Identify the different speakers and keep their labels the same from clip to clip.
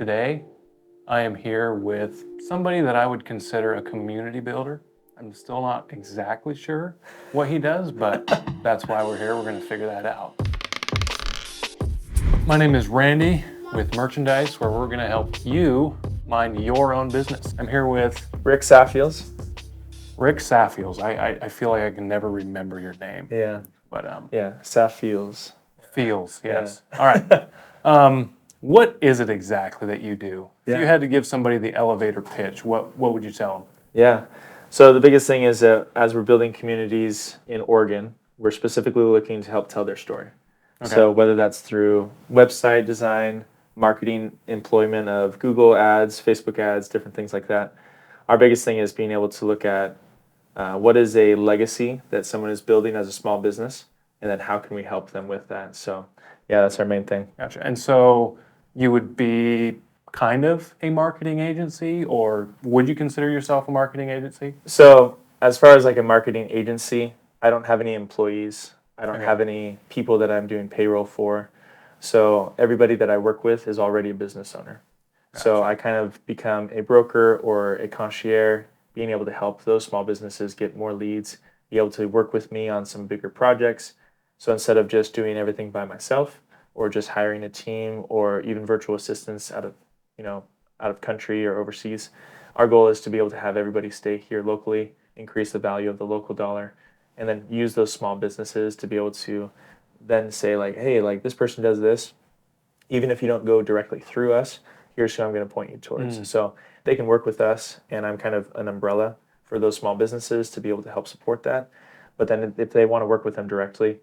Speaker 1: Today, I am here with somebody that I would consider a community builder. I'm still not exactly sure what he does, but that's why we're here. We're going to figure that out. My name is Randy with Merchandise, where we're going to help you mind your own business. I'm here with
Speaker 2: Rick Saffeels.
Speaker 1: Rick Saffeels. I feel like I can never remember your name.
Speaker 2: Yeah.
Speaker 1: But
Speaker 2: Saffeels.
Speaker 1: Feels, yes.
Speaker 2: Yeah.
Speaker 1: All right. What is it exactly that you do? If
Speaker 2: Yeah.
Speaker 1: you had to give somebody the elevator pitch, what would you tell them?
Speaker 2: Yeah. So the biggest thing is that as we're building communities in Oregon, we're specifically looking to help tell their story.
Speaker 1: Okay.
Speaker 2: So whether that's through website design, marketing, employment of Google ads, Facebook ads, different things like that. Our biggest thing is being able to look at what is a legacy that someone is building as a small business, and then how can we help them with that. So yeah, that's our main thing.
Speaker 1: Gotcha. And so you would be kind of a marketing agency, or would you consider yourself a marketing agency?
Speaker 2: So as far as like a marketing agency, I don't have any employees. I don't
Speaker 1: Okay.
Speaker 2: have any people that I'm doing payroll for. So everybody that I work with is already a business owner. So
Speaker 1: Gotcha.
Speaker 2: I kind of become a broker or a concierge, being able to help those small businesses get more leads, be able to work with me on some bigger projects. So instead of just doing everything by myself or just hiring a team or even virtual assistants out of country or overseas, our goal is to be able to have everybody stay here locally, increase the value of the local dollar, and then use those small businesses to be able to then say like, hey, like this person does this. Even if you don't go directly through us, here's who I'm going to point you towards. So they can work with us, and I'm kind of an umbrella for those small businesses to be able to help support that. But then if they want to work with them directly,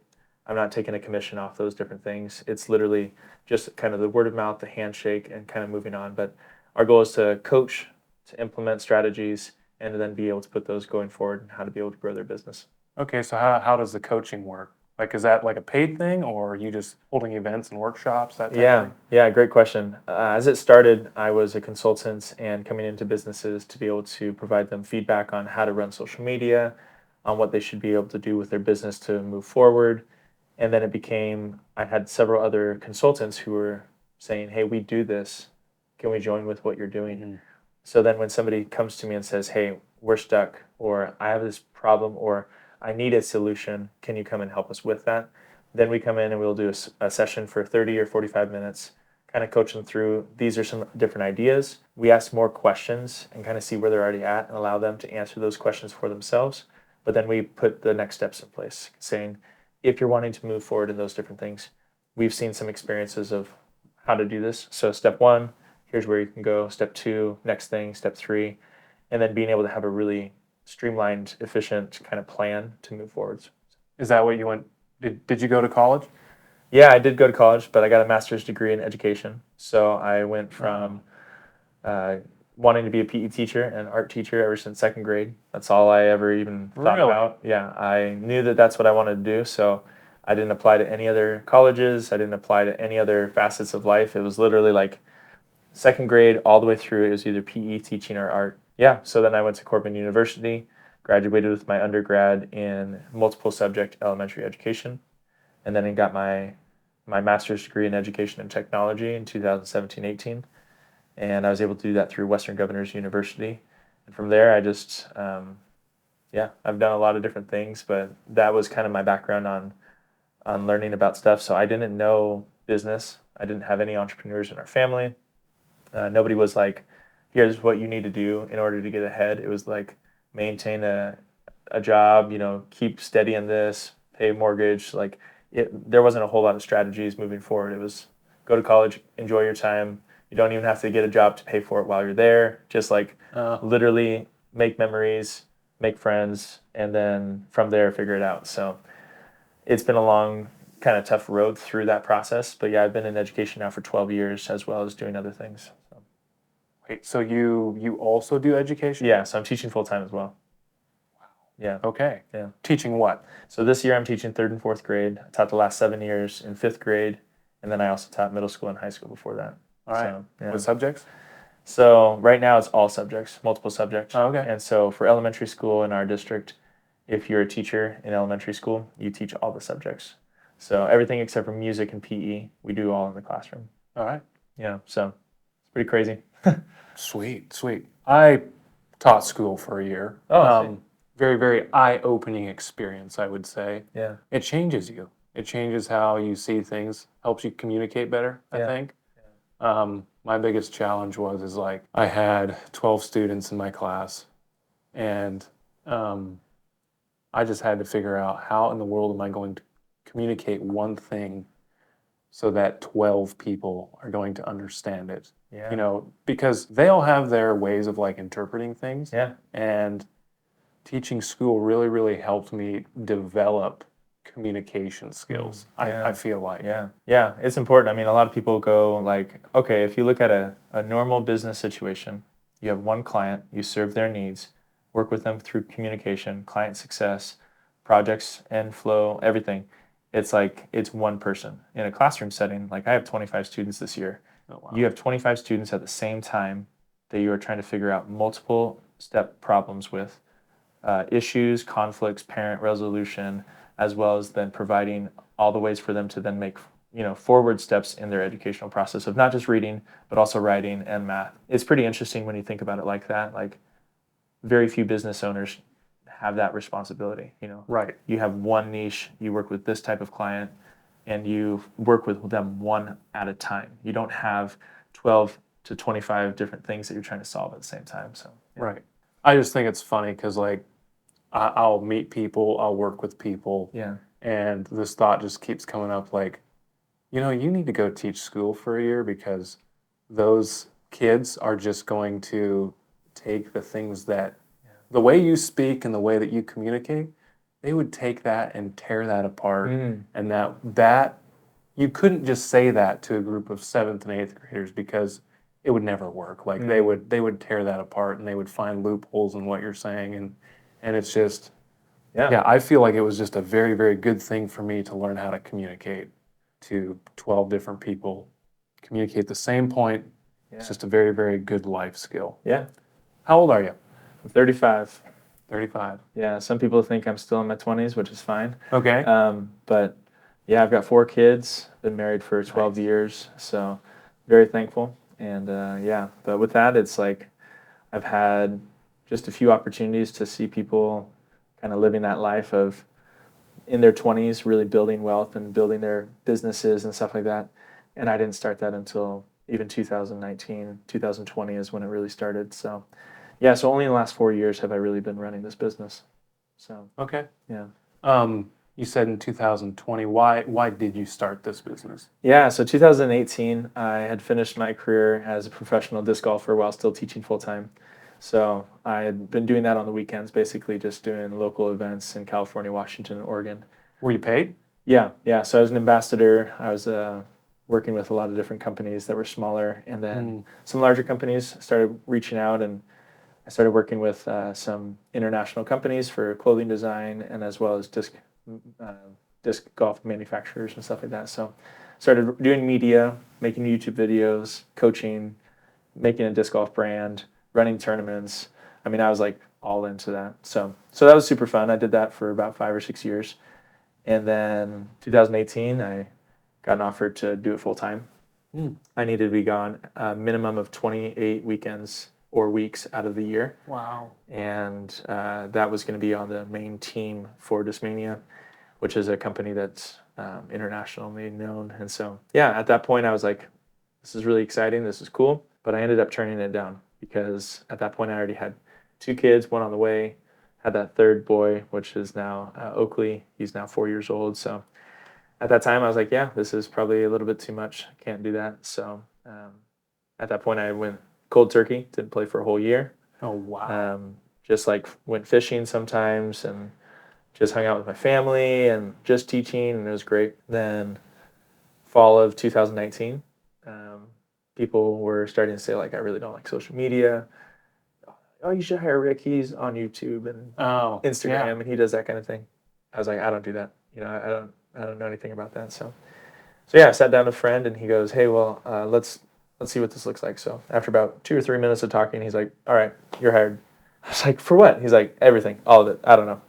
Speaker 2: I'm not taking a commission off those different things. It's literally just kind of the word of mouth, the handshake, and kind of moving on. But our goal is to coach, to implement strategies, and to then be able to put those going forward and how to be able to grow their business.
Speaker 1: Okay, so how does the coaching work? Like, is that like a paid thing, or are you just holding events and workshops, that type of thing?
Speaker 2: Yeah, great question. As it started, I was a consultant and coming into businesses to be able to provide them feedback on how to run social media, on what they should be able to do with their business to move forward. And then it became, I had several other consultants who were saying, hey, we do this. Can we join with what you're doing?
Speaker 1: Mm-hmm.
Speaker 2: So then when somebody comes to me and says, hey, we're stuck, or I have this problem, or I need a solution, can you come and help us with that? Then we come in and we'll do a session for 30 or 45 minutes, kind of coach them through, these are some different ideas. We ask more questions and kind of see where they're already at and allow them to answer those questions for themselves. But then we put the next steps in place, saying, if you're wanting to move forward in those different things, we've seen some experiences of how to do this. So step 1, here's where you can go. Step 2, next thing. Step 3, and then being able to have a really streamlined, efficient kind of plan to move forwards.
Speaker 1: Is that what you went? Did you go to college?
Speaker 2: Yeah, I did go to college, but I got a master's degree in education. So I went from wanting to be a PE teacher and art teacher ever since second grade. That's all I ever even thought
Speaker 1: Really?
Speaker 2: about. Yeah, I knew that that's what I wanted to do. So I didn't apply to any other colleges. I didn't apply to any other facets of life. It was literally like second grade all the way through. It was either PE teaching or art. Yeah, so then I went to Corbin University, graduated with my undergrad in multiple subject elementary education, and then I got my master's degree in education and technology in 2017-18. And I was able to do that through Western Governors University. And from there, I just, I've done a lot of different things, but that was kind of my background on learning about stuff. So I didn't know business. I didn't have any entrepreneurs in our family. Nobody was like, here's what you need to do in order to get ahead. It was like, maintain a job, keep steady in this, pay a mortgage. Like there wasn't a whole lot of strategies moving forward. It was go to college, enjoy your time. You don't even have to get a job to pay for it while you're there. Just like literally make memories, make friends, and then from there figure it out. So it's been a long, kind of tough road through that process. But yeah, I've been in education now for 12 years as well as doing other things. So.
Speaker 1: Wait, so you also do education?
Speaker 2: Yeah, so I'm teaching full time as well.
Speaker 1: Wow.
Speaker 2: Yeah.
Speaker 1: Okay.
Speaker 2: Yeah.
Speaker 1: Teaching what?
Speaker 2: So this year I'm teaching 3rd and 4th grade. I taught the last 7 years in 5th grade, and then I also taught middle school and high school before that.
Speaker 1: All right.
Speaker 2: So, yeah.
Speaker 1: What subjects?
Speaker 2: So right now it's all subjects, multiple subjects.
Speaker 1: Oh, okay.
Speaker 2: And so for elementary school in our district, if you're a teacher in elementary school, you teach all the subjects. So everything except for music and PE, we do all in the classroom.
Speaker 1: All right.
Speaker 2: Yeah, so it's pretty crazy.
Speaker 1: Sweet, sweet. I taught school for a year.
Speaker 2: Oh,
Speaker 1: very, very eye-opening experience, I would say.
Speaker 2: yeah.
Speaker 1: It changes you. It changes how you see things, helps you communicate better, I
Speaker 2: Yeah.
Speaker 1: think. My biggest challenge is like I had 12 students in my class, and I just had to figure out how in the world am I going to communicate one thing so that 12 people are going to understand it.
Speaker 2: Yeah.
Speaker 1: You know, because they all have their ways of like interpreting things.
Speaker 2: Yeah.
Speaker 1: And teaching school really, really helped me develop communication skills. I feel like.
Speaker 2: Yeah. Yeah. It's important. I mean, a lot of people go like, okay, if you look at a normal business situation, you have one client, you serve their needs, work with them through communication, client success, projects and flow, everything. It's like it's one person. In a classroom setting, like I have 25 students this year.
Speaker 1: Oh, wow.
Speaker 2: You have 25 students at the same time that you are trying to figure out multiple step problems with, issues, conflicts, parent resolution, as well as then providing all the ways for them to then make forward steps in their educational process of not just reading but also writing and math. It's pretty interesting when you think about it like that. Like very few business owners have that responsibility.
Speaker 1: Right.
Speaker 2: You have one niche, you work with this type of client, and you work with them one at a time. You don't have 12 to 25 different things that you're trying to solve at the same time. So yeah.
Speaker 1: Right. I just think it's funny because like I'll meet people, I'll work with people,
Speaker 2: Yeah.
Speaker 1: and this thought just keeps coming up like, you need to go teach school for a year because those kids are just going to take the things that the way you speak and the way that you communicate, they would take that and tear that apart. And that you couldn't just say that to a group of 7th and 8th graders because it would never work. Like they would tear that apart and they would find loopholes in what you're saying, and it's just I feel like it was just a very, very good thing for me to learn how to communicate to 12 different people, communicate the same point.
Speaker 2: Yeah.
Speaker 1: It's just a very, very good life skill.
Speaker 2: Yeah.
Speaker 1: How old are you?
Speaker 2: I'm 35.
Speaker 1: 35.
Speaker 2: Yeah, some people think I'm still in my 20s, which is fine.
Speaker 1: Okay.
Speaker 2: But yeah, I've got 4 kids, been married for 12 years, so very thankful. And yeah, but with that, it's like I've had just a few opportunities to see people kind of living that life of in their 20s, really building wealth and building their businesses and stuff like that. And I didn't start that until even 2019, 2020 is when it really started. So yeah, so only in the last 4 years have I really been running this business. So
Speaker 1: Okay.
Speaker 2: yeah.
Speaker 1: You said in 2020. Why did you start this business?
Speaker 2: Yeah, so 2018, I had finished my career as a professional disc golfer while still teaching full time. So I had been doing that on the weekends, basically just doing local events in California, Washington, and Oregon.
Speaker 1: Were you paid?
Speaker 2: Yeah. So I was an ambassador. I was working with a lot of different companies that were smaller, and then some larger companies started reaching out, and I started working with some international companies for clothing design and as well as disc golf manufacturers and stuff like that. So started doing media, making YouTube videos, coaching, making a disc golf brand, running tournaments. I mean, I was like all into that. So that was super fun. I did that for about 5 or 6 years. And then 2018, I got an offer to do it full time. I needed to be gone a minimum of 28 weekends or weeks out of the year.
Speaker 1: Wow.
Speaker 2: And that was going to be on the main team for Discmania, which is a company that's internationally known. And so, yeah, at that point, I was like, this is really exciting. This is cool. But I ended up turning it down because at that point, I already had 2 kids, 1 on the way, had that 3rd boy, which is now Oakley. He's now 4 years old. So at that time, I was like, yeah, this is probably a little bit too much. I can't do that. So at that point, I went cold turkey, didn't play for a whole year.
Speaker 1: Oh, wow.
Speaker 2: Just like went fishing sometimes and just hung out with my family and just teaching, and it was great. Then fall of 2019, people were starting to say, like, I really don't like social media. Oh, you should hire Rick. He's on YouTube and Instagram, and he does that kind of thing. I was like, I don't do that. I don't know anything about that. So yeah, I sat down with a friend, and he goes, hey, well, let's see what this looks like. So after about 2 or 3 minutes of talking, he's like, all right, you're hired. I was like, for what? He's like, everything, all of it. I don't know.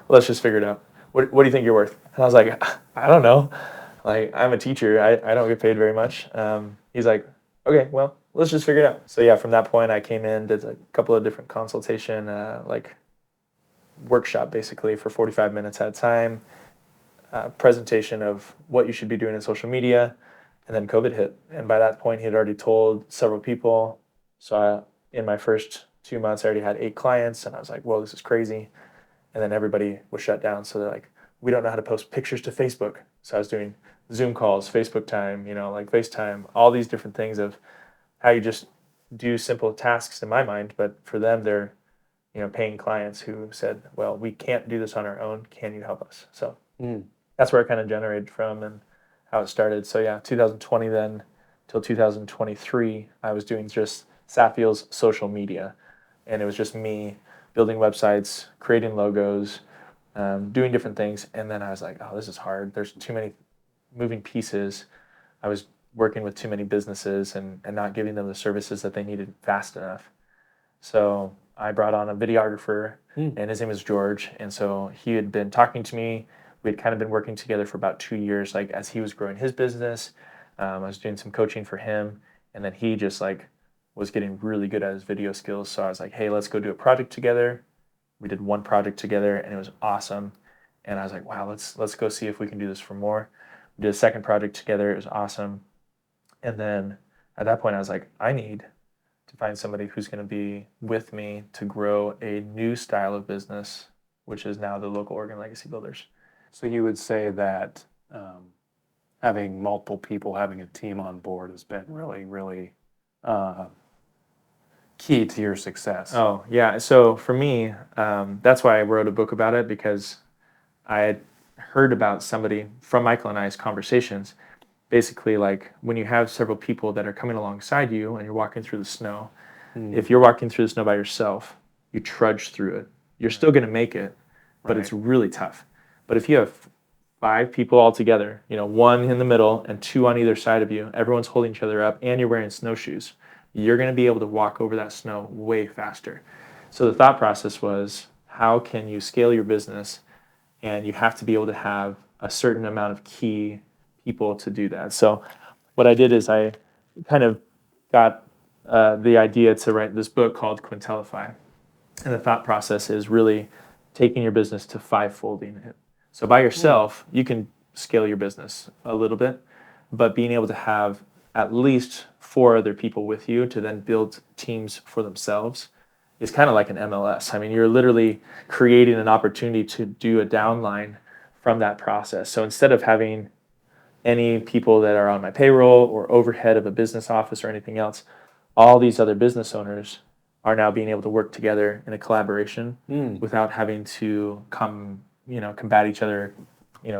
Speaker 2: Let's just figure it out. What do you think you're worth? And I was like, I don't know. Like, I'm a teacher. I don't get paid very much. He's like, okay, well, let's just figure it out. So yeah, from that point, I came in, did a couple of different consultation, like workshop basically for 45 minutes at a time, presentation of what you should be doing in social media, and then COVID hit. And by that point, he had already told several people. So in my first 2 months, I already had 8 clients, and I was like, whoa, this is crazy. And then everybody was shut down. So they're like, we don't know how to post pictures to Facebook. So I was doing Zoom calls, Facebook time, like FaceTime, all these different things of how you just do simple tasks in my mind. But for them, they're, paying clients who said, well, we can't do this on our own. Can you help us? So that's where it kind of generated from and how it started. So yeah, 2020 then till 2023, I was doing just Saffeels social media. And it was just me building websites, creating logos, doing different things. And then I was like, oh, this is hard. There's too many moving pieces. I was working with too many businesses and not giving them the services that they needed fast enough. So I brought on a videographer, and his name was George. And so he had been talking to me. We had kind of been working together for about 2 years, like as he was growing his business. I was doing some coaching for him. And then he just was getting really good at his video skills. So I was like, hey, let's go do a project together. We did one project together and it was awesome. And I was like, wow, let's go see if we can do this for more. We did a second project together. It was awesome. And then at that point I was like, I need to find somebody who's going to be with me to grow a new style of business, which is now the local Oregon Legacy Builders.
Speaker 1: So you would say that having multiple people, having a team on board has been really, really key to your success.
Speaker 2: Oh, yeah. So for me, that's why I wrote a book about it, because I had heard about somebody from Michael and I's conversations. Basically, like when you have several people that are coming alongside you and you're walking through the snow, if you're walking through the snow by yourself, you trudge through it. You're still going to make it, but it's really tough. But if you have 5 people all together, 1 in the middle and 2 on either side of you, everyone's holding each other up and you're wearing snowshoes, you're going to be able to walk over that snow way faster. So the thought process was, how can you scale your business? And you have to be able to have a certain amount of key people to do that. So what I did is I kind of got the idea to write this book called Quintellify. And the thought process is really taking your business to 5-folding it. So by yourself, you can scale your business a little bit, but being able to have at least 4 other people with you to then build teams for themselves is kind of like an MLS. I mean, you're literally creating an opportunity to do a downline from that process. So instead of having any people that are on my payroll or overhead of a business office or anything else, all these other business owners are now being able to work together in a collaboration without having to combat each other,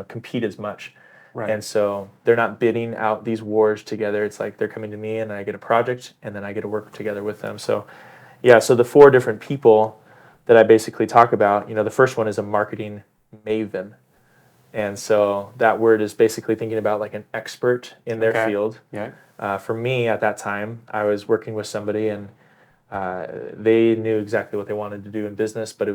Speaker 2: compete as much.
Speaker 1: Right.
Speaker 2: And so they're not bidding out these wars together. It's like they're coming to me and I get a project and then I get to work together with them. So yeah, so the 4 different people that I basically talk about, the first one is a marketing maven. And so that word is basically thinking about like an expert in their field.
Speaker 1: Yeah.
Speaker 2: For me at that time, I was working with somebody and they knew exactly what they wanted to do in business, but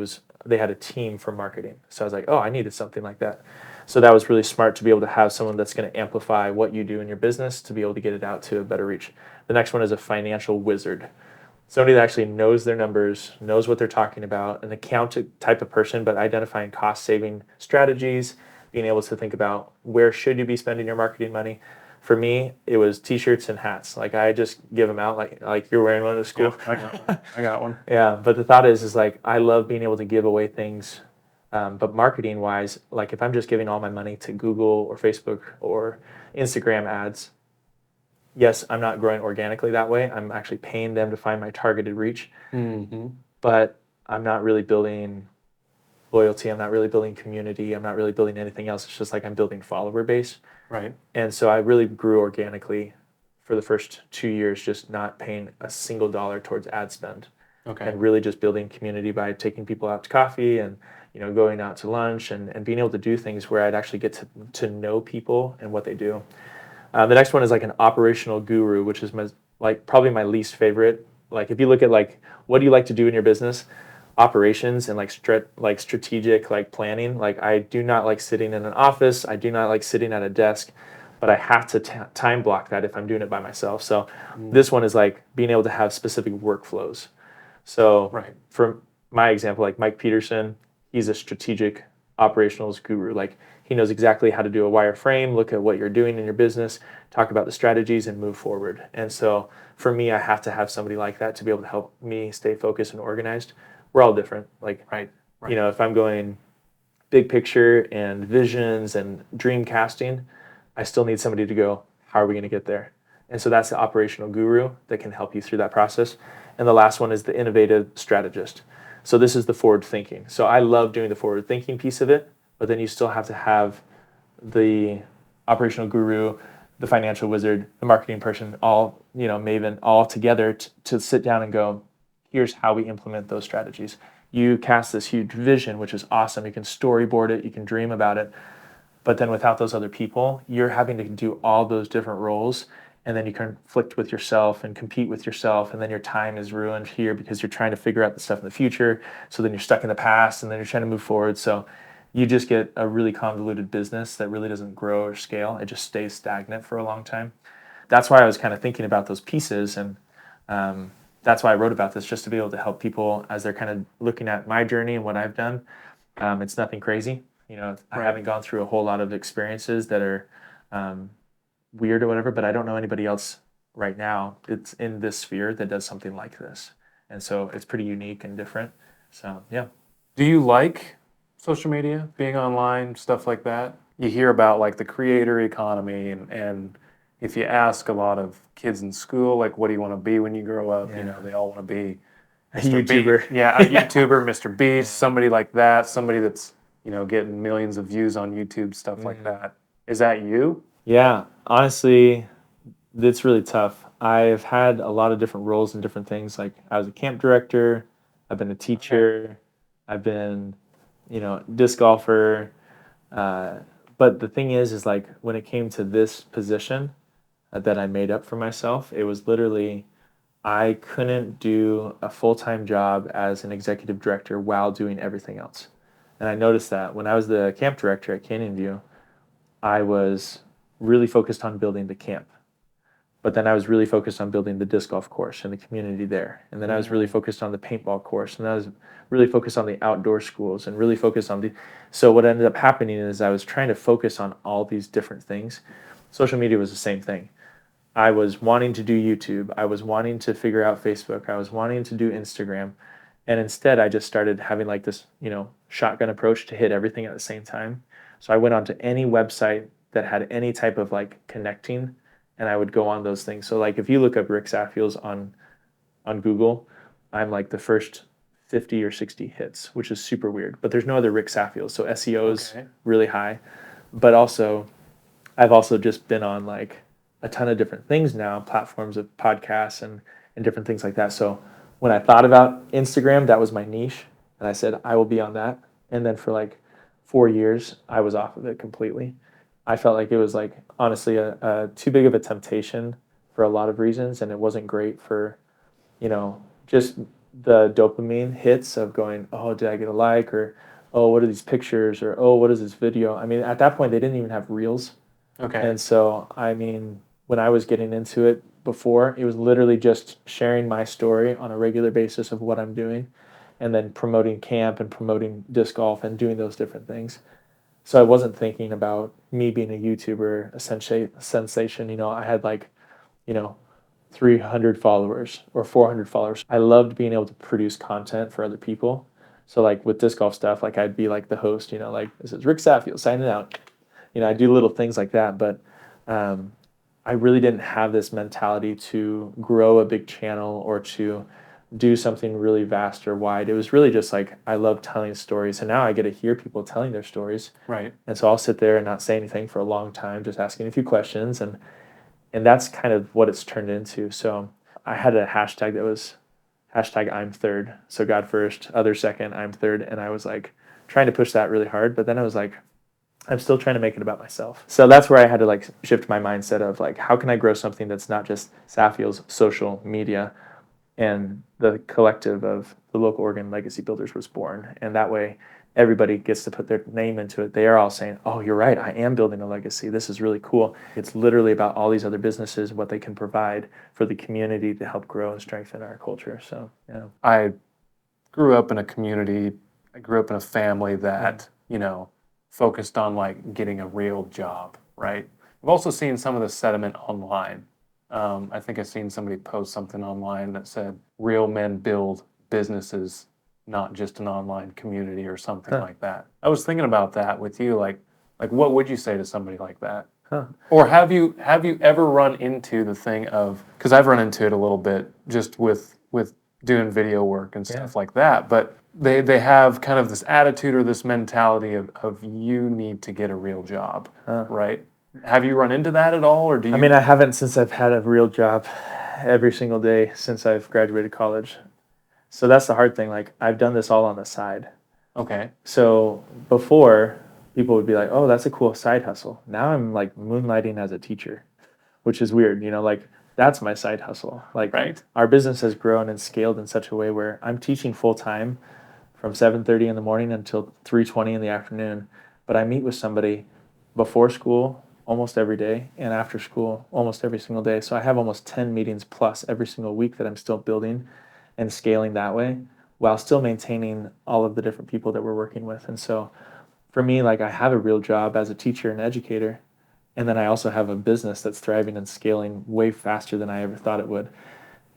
Speaker 2: they had a team for marketing. So I was like, oh, I needed something like that. So that was really smart to be able to have someone that's going to amplify what you do in your business to be able to get it out to a better reach. The next one is a financial wizard. Somebody that actually knows their numbers, knows what they're talking about, an accountant type of person, but identifying cost-saving strategies, being able to think about where should you be spending your marketing money. For me, it was T-shirts and hats. Like I just give them out, like you're wearing one to school.
Speaker 1: Yep, I got one.
Speaker 2: Yeah, but the thought is like I love being able to give away things, but marketing-wise, like if I'm just giving all my money to Google or Facebook or Instagram ads, yes, I'm not growing organically that way. I'm actually paying them to find my targeted reach, but I'm not really building loyalty. I'm not really building community. I'm not really building anything else. It's just like I'm building follower base.
Speaker 1: Right.
Speaker 2: And so I really grew organically for the first 2 years, just not paying a single dollar towards ad spend.
Speaker 1: Okay.
Speaker 2: And really just building community by taking people out to coffee and going out to lunch and being able to do things where I'd actually get to know people and what they do. The next one is like an operational guru, which is probably my least favorite. Like if you look at like what do you like to do in your business, operations and like strategic like planning. Like I do not like sitting in an office. I do not like sitting at a desk. but I have to time block that if I'm doing it by myself. So this one is like being able to have specific workflows. So for my example, like Mike Peterson, he's a strategic operationals guru. Like he knows exactly how to do a wireframe, look at what you're doing in your business, talk about the strategies and move forward. And so for me, I have to have somebody like that to be able to help me stay focused and organized. We're all different. Like, you know, if I'm going big picture and visions and dream casting, I still need somebody to go, how are we going to get there? And so that's the operational guru that can help you through that process. And the last one is the innovative strategist. So this is the forward thinking. So I love doing the forward thinking piece of it, but then you still have to have the operational guru, the financial wizard, the marketing person, all, you know, maven, all together to sit down and go, here's how we implement those strategies. You cast this huge vision, which is awesome. You can storyboard it, you can dream about it. But then without those other people, you're having to do all those different roles, and then you conflict with yourself and compete with yourself, and then your time is ruined here because you're trying to figure out the stuff in the future. So then you're stuck in the past, and then you're trying to move forward. So you just get a really convoluted business that really doesn't grow or scale. It just stays stagnant for a long time. That's why I was kind of thinking about those pieces, and that's why I wrote about this, just to be able to help people as they're kind of looking at my journey and what I've done. It's nothing crazy. You know, I haven't gone through a whole lot of experiences that are weird or whatever, but I don't know anybody else right now that's in this sphere that does something like this. And so it's pretty unique and different. So, yeah.
Speaker 1: Do you like social media, being online, stuff like that? You hear about like the creator economy, and if you ask a lot of kids in school, like, what do you want to be when you grow up? You know, they all want to be
Speaker 2: a YouTuber.
Speaker 1: A YouTuber, Mr. Beast, somebody like that, somebody that's, you know, getting millions of views on YouTube, stuff like that. Is that you?
Speaker 2: Yeah, honestly, it's really tough. I've had a lot of different roles and different things. Like I was a camp director, I've been a teacher, I've been, you know, disc golfer. But the thing is like when it came to this position that I made up for myself, it was literally I couldn't do a full-time job as an executive director while doing everything else. And I noticed that when I was the camp director at Canyon View, I was really focused on building the camp. But then I was really focused on building the disc golf course and the community there. And then I was really focused on the paintball course. And I was really focused on the outdoor schools and really focused on so what ended up happening is I was trying to focus on all these different things. Social media was the same thing. I was wanting to do YouTube. I was wanting to figure out Facebook. I was wanting to do Instagram. And instead, I just started having like this, you know, shotgun approach to hit everything at the same time. So I went onto any website that had any type of like connecting, and I would go on those things. So like if you look up Rick Saffeels on Google, I'm like the first 50 or 60 hits, which is super weird. But there's no other Rick Saffeels, so SEO is really high. But also, I've also just been on like a ton of different things now, platforms of podcasts and different things like that. So when I thought about Instagram, that was my niche. And I said, I will be on that. And then for like 4 years, I was off of it completely. I felt like it was like, honestly, a too big of a temptation for a lot of reasons. And it wasn't great for, you know, just the dopamine hits of going, oh, did I get a like? Or, oh, what are these pictures? Or, oh, what is this video? I mean, at that point, they didn't even have reels. And so, I mean, when I was getting into it before, it was literally just sharing my story on a regular basis of what I'm doing, and then promoting camp and promoting disc golf and doing those different things. So I wasn't thinking about me being a YouTuber, a sensation. You know, I had like, you know, 300 followers or 400 followers. I loved being able to produce content for other people. So like with disc golf stuff, like I'd be like the host, you know, like this is Rick Saffeels signing out. You know, I do little things like that, but I really didn't have this mentality to grow a big channel or to do something really vast or wide. It was really just like I love telling stories, and now I get to hear people telling their stories.
Speaker 1: Right.
Speaker 2: And so I'll sit there and not say anything for a long time, just asking a few questions, and that's kind of what it's turned into. So I had a hashtag that was hashtag I'm third. So God first, other second, I'm third, and I was like trying to push that really hard, but then I was like, I'm still trying to make it about myself. So that's where I had to like shift my mindset of like, how can I grow something that's not just Saffeels social media, and the collective of the local Oregon Legacy Builders was born. And that way everybody gets to put their name into it. They are all saying, oh, you're right, I am building a legacy. This is really cool. It's literally about all these other businesses, what they can provide for the community to help grow and strengthen our culture. So, yeah.
Speaker 1: I grew up in a community, I grew up in a family that, you know, focused on like getting a real job, right? I've also seen some of the sentiment online. I think I've seen somebody post something online that said, real men build businesses, not just an online community or something like that. I was thinking about that with you, like what would you say to somebody like that? Or have you ever run into the thing of, because I've run into it a little bit just with doing video work and stuff like that, but they have kind of this attitude or this mentality of you need to get a real job, right? Have you run into that at all, or do you?
Speaker 2: I mean, I haven't since I've had a real job every single day since I've graduated college. So that's the hard thing. Like, I've done this all on the side.
Speaker 1: Okay.
Speaker 2: So before, people would be like, oh, that's a cool side hustle. Now I'm like moonlighting as a teacher, which is weird. You know, like that's my side hustle. Like our business has grown and scaled in such a way where I'm teaching full time from 7:30 in the morning until 3:20 in the afternoon. But I meet with somebody before school almost every day and after school almost every single day. So I have almost 10 meetings plus every single week that I'm still building and scaling that way while still maintaining all of the different people that we're working with. And so for me, like, I have a real job as a teacher and educator, and then I also have a business that's thriving and scaling way faster than I ever thought it would.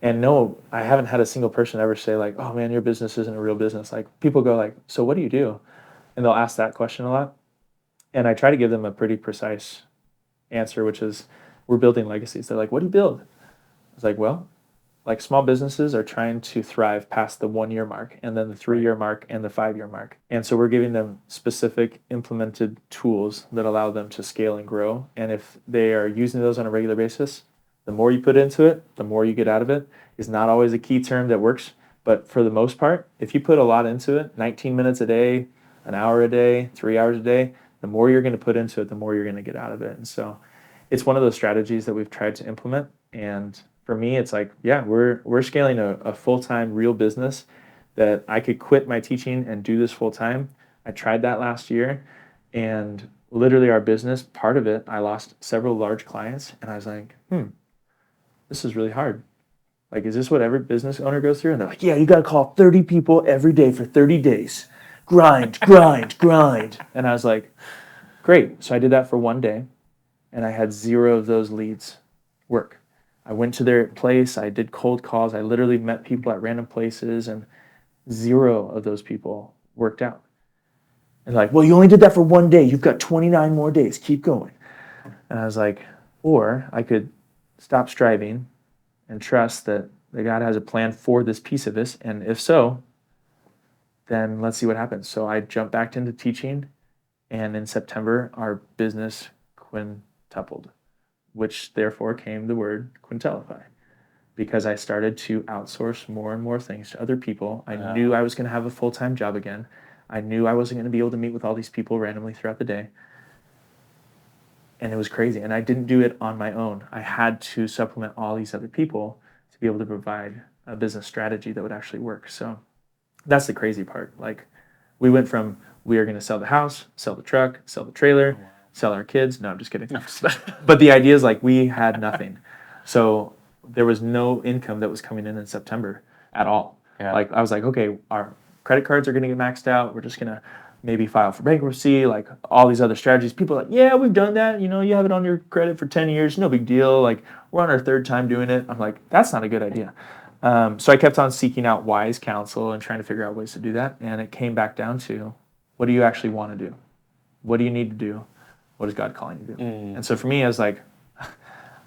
Speaker 2: And no, I haven't had a single person ever say like, oh man, your business isn't a real business. Like, people go like, so what do you do? And they'll ask that question a lot. And I try to give them a pretty precise answer, which is, we're building legacies. They're like, what do you build? I was like, well, like, small businesses are trying to thrive past the 1 year mark and then the 3 year mark and the 5 year mark. And so we're giving them specific implemented tools that allow them to scale and grow. And if they are using those on a regular basis, the more you put into it, the more you get out of it. Is not always a key term that works, but for the most part, if you put a lot into it, 19 minutes a day, an hour a day, 3 hours a day, the more you're going to put into it, the more you're going to get out of it. And so it's one of those strategies that we've tried to implement. And for me, it's like, yeah, we're scaling a full-time real business that I could quit my teaching and do this full-time. I tried that last year, and literally our business, part of it, I lost several large clients, and I was like, this is really hard. Like, is this what every business owner goes through? And they're like, yeah, you got to call 30 people every day for 30 days. Grind, grind, grind. And I was like, great. So I did that for 1 day, and I had 0 of those leads work. I went to their place, I did cold calls, I literally met people at random places, and 0 of those people worked out. And like, well, you only did that for 1 day, you've got 29 more days, keep going. And I was like, or I could stop striving and trust that God has a plan for this piece of this, and if so, then let's see what happens. So I jumped back into teaching, and in September, our business quintupled, which therefore came the word quintellify, because I started to outsource more and more things to other people. I knew I was going to have a full-time job again. I knew I wasn't going to be able to meet with all these people randomly throughout the day. And it was crazy. And I didn't do it on my own. I had to supplement all these other people to be able to provide a business strategy that would actually work. So that's the crazy part. Like, we went from, we are going to sell the house, sell the truck, sell the trailer, sell our kids. No, I'm just kidding. But the idea is, like, we had nothing. So there was no income that was coming in September at all. Yeah. Like, I was like, okay, our credit cards are going to get maxed out. We're just going to maybe file for bankruptcy, like all these other strategies. People are like, yeah, we've done that. You know, you have it on your credit for 10 years. No big deal. Like, we're on our 3rd time doing it. I'm like, that's not a good idea. So I kept on seeking out wise counsel and trying to figure out ways to do that. And it came back down to, what do you actually want to do? What do you need to do? What is God calling you to do? And so for me, I was like,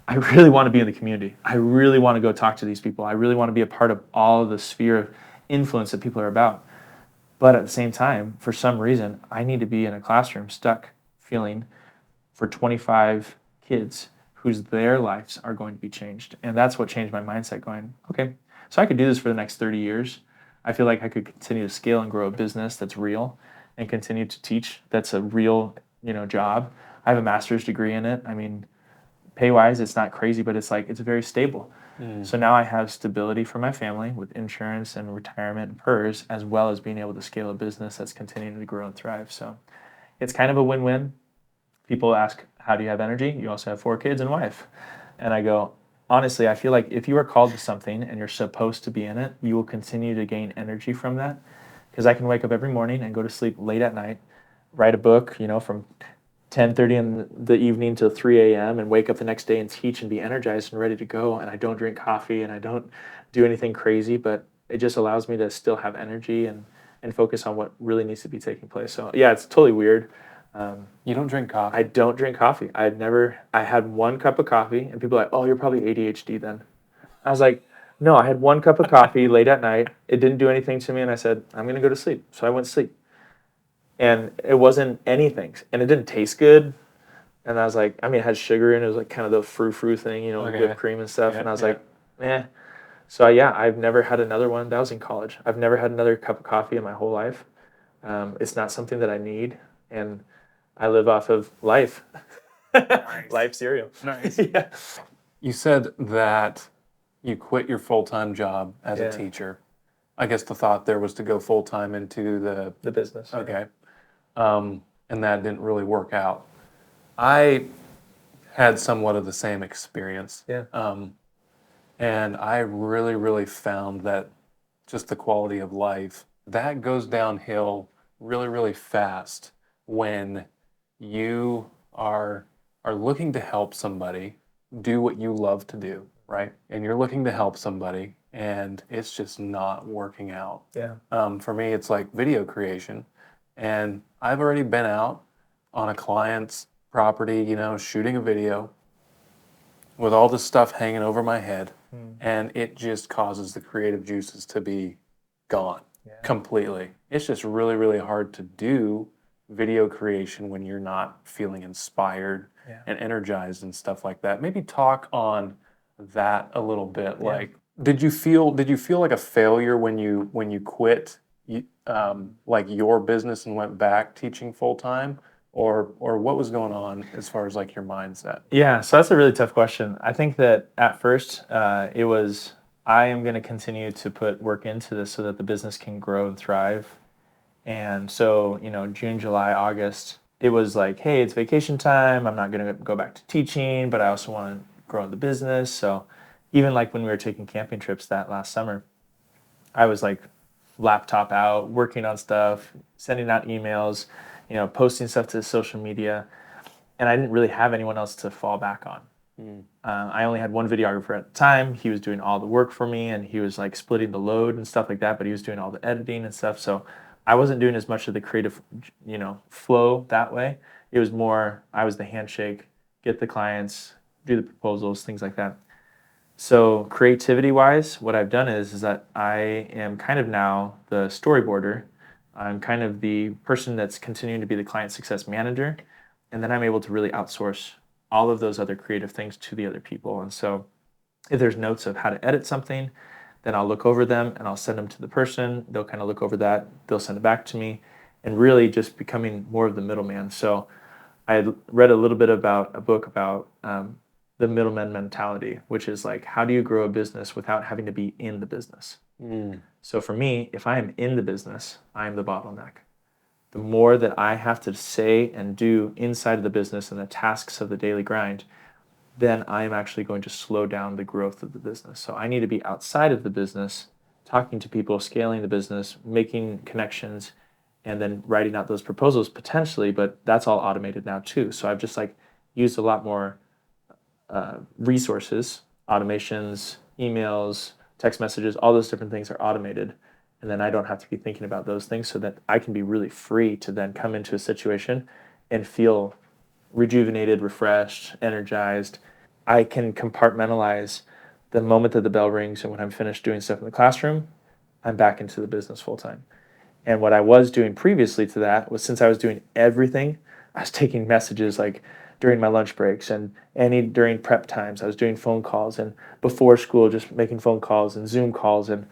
Speaker 2: I really want to be in the community. I really want to go talk to these people. I really want to be a part of all of the sphere of influence that people are about. But at the same time, for some reason, I need to be in a classroom stuck feeling for 25 kids whose their lives are going to be changed. And that's what changed my mindset, going, okay, so I could do this for the next 30 years. I feel like I could continue to scale and grow a business that's real and continue to teach that's a real, job. I have a master's degree in it. I mean, pay-wise, it's not crazy, but it's like, it's very stable. So now I have stability for my family with insurance and retirement and PERS, as well as being able to scale a business that's continuing to grow and thrive. So it's kind of a win-win. People ask, how do you have energy? You also have 4 kids and wife. And I go, honestly, I feel like if you are called to something and you're supposed to be in it, you will continue to gain energy from that. Because I can wake up every morning and go to sleep late at night, write a book, from 10:30 in the evening till 3 a.m. and wake up the next day and teach and be energized and ready to go. And I don't drink coffee and I don't do anything crazy, but it just allows me to still have energy and focus on what really needs to be taking place. So yeah, it's totally weird.
Speaker 1: You don't drink coffee?
Speaker 2: I don't drink coffee. I had 1 cup of coffee and people are like, oh, you're probably ADHD then. I was like, no, I had 1 cup of coffee late at night. It didn't do anything to me. And I said, I'm going to go to sleep. So I went to sleep. And it wasn't anything. And it didn't taste good. And I was like, it had sugar in it. It was like kind of the frou-frou thing, with whipped cream and stuff. And I was like, eh. So yeah, I've never had another one. That was in college. I've never had another cup of coffee in my whole life. It's not something that I need. And I live off of life.
Speaker 1: Nice.
Speaker 2: Life cereal.
Speaker 1: Nice.
Speaker 2: Yeah.
Speaker 1: You said that you quit your full-time job as a teacher. I guess the thought there was to go full-time into
Speaker 2: The business.
Speaker 1: Okay. And that didn't really work out. I had somewhat of the same experience.
Speaker 2: Yeah.
Speaker 1: And I really, really found that just the quality of life, that goes downhill really, really fast when you are looking to help somebody do what you love to do, right? And you're looking to help somebody and it's just not working out.
Speaker 2: Yeah.
Speaker 1: For me, it's like video creation. And I've already been out on a client's property, shooting a video with all this stuff hanging over my head. And it just causes the creative juices to be gone completely. It's just really, really hard to do video creation when you're not feeling inspired and energized and stuff like that. Maybe talk on that a little bit.
Speaker 2: Yeah.
Speaker 1: Like, did you feel like a failure when you quit like your business and went back teaching full time, or what was going on as far as like your mindset?
Speaker 2: Yeah, so that's a really tough question. I think that at first it was, I am going to continue to put work into this so that the business can grow and thrive. And so, June, July, August, it was like, hey, it's vacation time. I'm not going to go back to teaching, but I also want to grow in the business. So even like when we were taking camping trips that last summer, I was like laptop out, working on stuff, sending out emails, posting stuff to social media. And I didn't really have anyone else to fall back on. I only had one videographer at the time. He was doing all the work for me and he was like splitting the load and stuff like that, but he was doing all the editing and stuff. So I wasn't doing as much of the creative, flow that way. It was more, I was the handshake, get the clients, do the proposals, things like that. So creativity-wise, what I've done is that I am kind of now the storyboarder. I'm kind of the person that's continuing to be the client success manager. And then I'm able to really outsource all of those other creative things to the other people. And so if there's notes of how to edit something, then I'll look over them and I'll send them to the person. They'll kind of look over that. They'll send it back to me, and really just becoming more of the middleman. So I had read a little bit about a book about the middleman mentality, which is like, how do you grow a business without having to be in the business? So for me, if I am in the business, I am the bottleneck. The more that I have to say and do inside of the business and the tasks of the daily grind, then I am actually going to slow down the growth of the business. So I need to be outside of the business, talking to people, scaling the business, making connections, and then writing out those proposals potentially, but that's all automated now too. So I've just like used a lot more resources, automations, emails, text messages, all those different things are automated. And then I don't have to be thinking about those things, so that I can be really free to then come into a situation and feel rejuvenated, refreshed, energized. I can compartmentalize the moment that the bell rings, and when I'm finished doing stuff in the classroom, I'm back into the business full time. And what I was doing previously to that was, since I was doing everything, I was taking messages like during my lunch breaks and during prep times. I was doing phone calls, and before school just making phone calls and Zoom calls and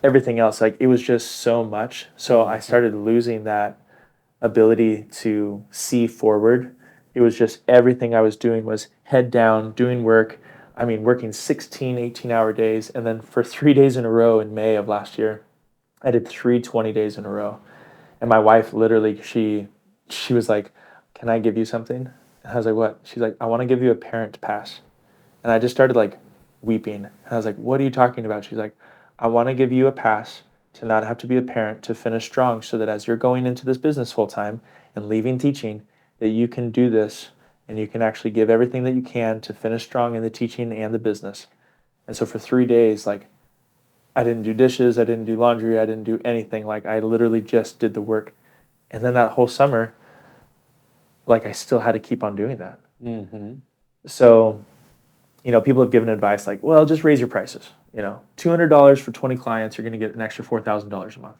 Speaker 2: everything else. Like, it was just so much. So I started losing that ability to see forward. It was just everything I was doing was head down, doing work, I mean, working 16, 18-hour days. And then for 3 days in a row in May of last year, I did 3 days in a row. And my wife literally, she was like, "Can I give you something?" And I was like, "What?" She's like, "I want to give you a parent pass." And I just started like weeping. And I was like, "What are you talking about?" She's like, "I want to give you a pass to not have to be a parent, to finish strong, so that as you're going into this business full time and leaving teaching, that you can do this and you can actually give everything that you can to finish strong in the teaching and the business." And so for 3 days, like, I didn't do dishes, I didn't do laundry, I didn't do anything. Like, I literally just did the work. And then that whole summer, like, I still had to keep on doing that.
Speaker 1: Mm-hmm.
Speaker 2: So, people have given advice like, well, just raise your prices. $200 for 20 clients, you're going to get an extra $4,000 a month.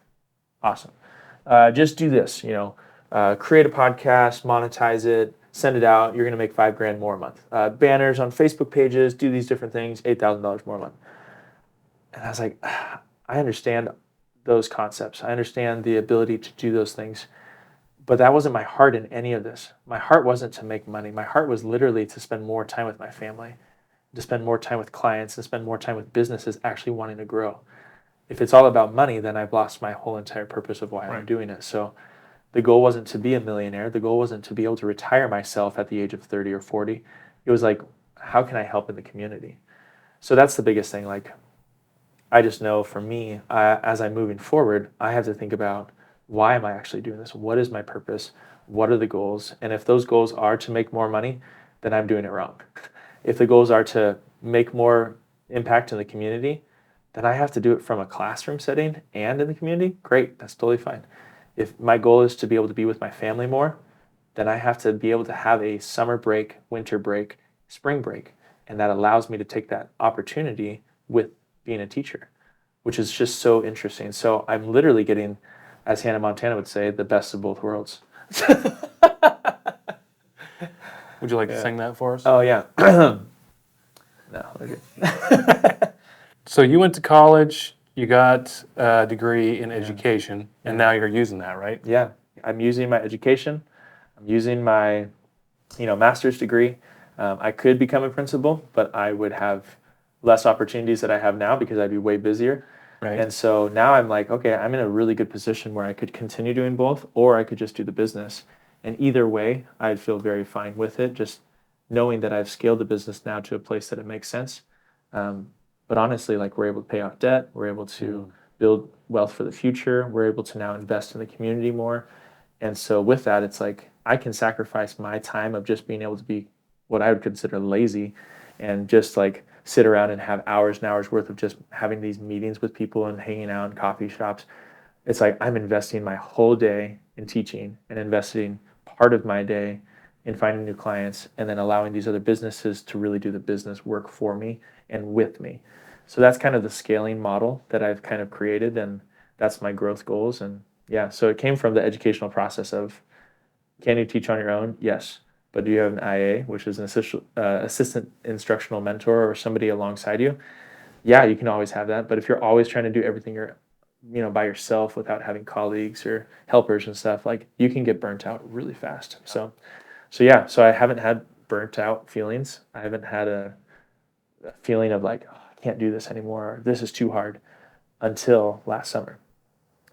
Speaker 2: Awesome. Just do this, create a podcast, monetize it, send it out. You're going to make $5,000 more a month. Banners on Facebook pages, do these different things, $8,000 more a month. And I was like, I understand those concepts. I understand the ability to do those things. But that wasn't my heart in any of this. My heart wasn't to make money. My heart was literally to spend more time with my family, to spend more time with clients, and spend more time with businesses actually wanting to grow. If it's all about money, then I've lost my whole entire purpose of why I'm doing it. So the goal wasn't to be a millionaire. The goal wasn't to be able to retire myself at the age of 30 or 40. It was like, how can I help in the community? So that's the biggest thing. Like, I just know for me, as I'm moving forward, I have to think about, why am I actually doing this? What is my purpose? What are the goals? And if those goals are to make more money, then I'm doing it wrong. If the goals are to make more impact in the community, then I have to do it from a classroom setting and in the community. Great, that's totally fine. If my goal is to be able to be with my family more, then I have to be able to have a summer break, winter break, spring break. And that allows me to take that opportunity with being a teacher, which is just so interesting. So I'm literally getting, as Hannah Montana would say, the best of both worlds.
Speaker 1: Would you like to sing that for us?
Speaker 2: Oh, yeah. No, okay.
Speaker 1: So you went to college, you got a degree in education, and now you're using that, right?
Speaker 2: Yeah, I'm using my education. I'm using my, master's degree. I could become a principal, but I would have less opportunities that I have now because I'd be way busier.
Speaker 1: Right.
Speaker 2: And so now I'm like, okay, I'm in a really good position where I could continue doing both, or I could just do the business. And either way, I'd feel very fine with it, just knowing that I've scaled the business now to a place that it makes sense. But honestly, like, we're able to pay off debt, we're able to build wealth for the future, we're able to now invest in the community more. And so with that, it's like, I can sacrifice my time of just being able to be what I would consider lazy and just like sit around and have hours and hours worth of just having these meetings with people and hanging out in coffee shops. It's like I'm investing my whole day in teaching and investing part of my day in finding new clients, and then allowing these other businesses to really do the business work for me and with me. So that's kind of the scaling model that I've kind of created, and that's my growth goals. And yeah, so it came from the educational process of, can you teach on your own? Yes. But do you have an IA, which is an assistant instructional mentor, or somebody alongside you? Yeah, you can always have that. But if you're always trying to do everything by yourself without having colleagues or helpers and stuff, like, you can get burnt out really fast. So I haven't had burnt out feelings. I haven't had a feeling of like, oh, I can't do this anymore, or this is too hard, until last summer,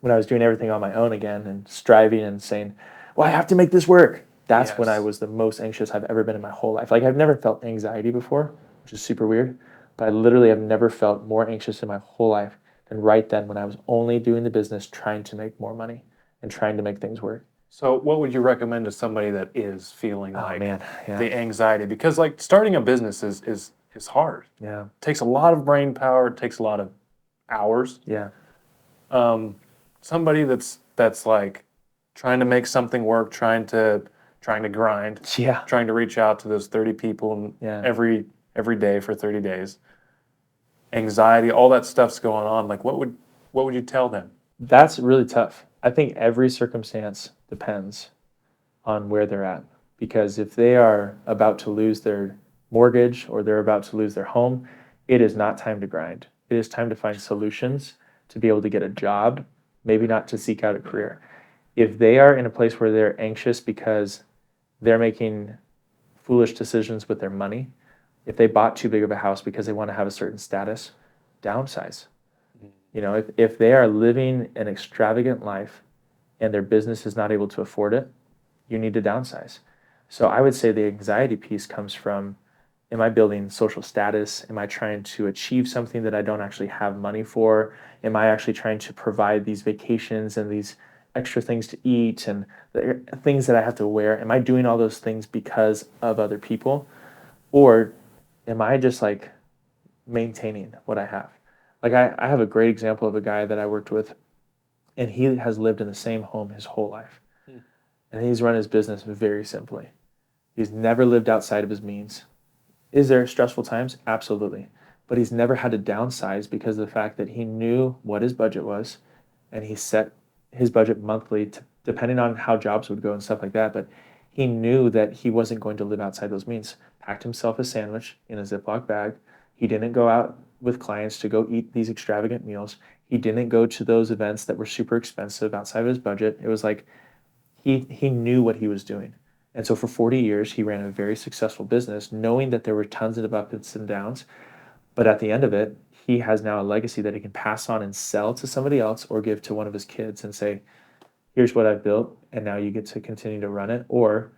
Speaker 2: when I was doing everything on my own again and striving and saying, well, I have to make this work. That's when I was the most anxious I've ever been in my whole life. Like, I've never felt anxiety before, which is super weird, but I literally have never felt more anxious in my whole life than right then, when I was only doing the business, trying to make more money and trying to make things work.
Speaker 1: So what would you recommend to somebody that is feeling like
Speaker 2: Yeah.
Speaker 1: the anxiety? Because like starting a business is hard.
Speaker 2: Yeah.
Speaker 1: It takes a lot of brain power, it takes a lot of hours.
Speaker 2: Yeah.
Speaker 1: Somebody that's like trying to make something work, trying to grind,
Speaker 2: Yeah.
Speaker 1: trying to reach out to those 30 people every day for 30 days. Anxiety, all that stuff's going on. Like, what would you tell them?
Speaker 2: That's really tough. I think every circumstance depends on where they're at. Because if they are about to lose their mortgage or they're about to lose their home, it is not time to grind. It is time to find solutions to be able to get a job, maybe not to seek out a career. If they are in a place where they're anxious because they're making foolish decisions with their money, If they bought too big of a house because they want to have a certain status, downsize. You know, if they are living an extravagant life and their business is not able to afford it, you need to downsize. So I would say the anxiety piece comes from, am I building social status? Am I trying to achieve something that I don't actually have money for? Am I actually trying to provide these vacations and these extra things to eat and the things that I have to wear? Am I doing all those things because of other people? Or am I just like maintaining what I have? Like I have a great example of a guy that I worked with, and he has lived in the same home his whole life. And he's run his business very simply. He's never lived outside of his means. Is there stressful times? Absolutely. But he's never had to downsize because of the fact that he knew what his budget was, and he set his budget monthly depending on how jobs would go and stuff like that. But he knew that he wasn't going to live outside those means. Packed himself a sandwich in a Ziploc bag. He didn't go out with clients to go eat these extravagant meals. He didn't go to those events that were super expensive outside of his budget. It was like he knew what he was doing. And so for 40 years, he ran a very successful business, knowing that there were tons of ups and downs. But at the end of it, he has now a legacy that he can pass on and sell to somebody else or give to one of his kids and say, here's what I've built, and now you get to continue to run it. Or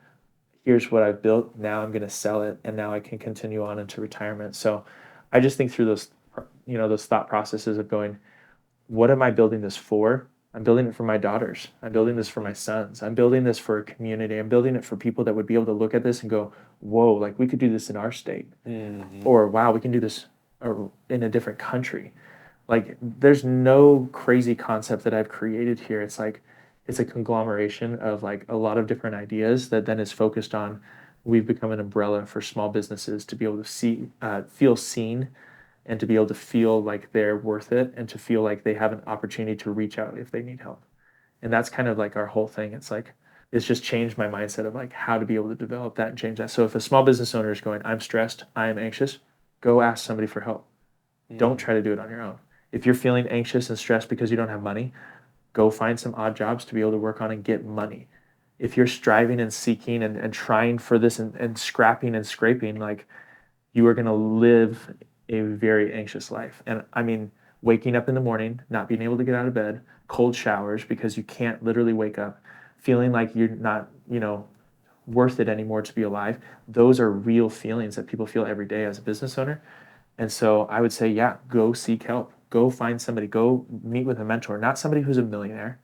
Speaker 2: here's what I've built, now I'm going to sell it, and now I can continue on into retirement. So I just think through those, those thought processes of going, what am I building this for? I'm building it for my daughters. I'm building this for my sons. I'm building this for a community. I'm building it for people that would be able to look at this and go, whoa, like we could do this in our state. Or wow, we can do this in a different country. Like there's no crazy concept that I've created here. It's like, it's a conglomeration of like a lot of different ideas that then is focused on, we've become an umbrella for small businesses to be able to feel seen, and to be able to feel like they're worth it, and to feel like they have an opportunity to reach out if they need help. And that's kind of like our whole thing. It's just changed my mindset of like how to be able to develop that and change that. So if a small business owner is going, I'm stressed, I am anxious, go ask somebody for help. Don't try to do it on your own. If you're feeling anxious and stressed because you don't have money, go find some odd jobs to be able to work on and get money. If you're striving and seeking and trying for this and scrapping and scraping, like you are going to live a very anxious life. And I mean, waking up in the morning, not being able to get out of bed, cold showers because you can't literally wake up, feeling like you're not, worth it anymore to be alive. Those are real feelings that people feel every day as a business owner. And so I would say, yeah, go seek help. Go find somebody, go meet with a mentor, not somebody who's a millionaire.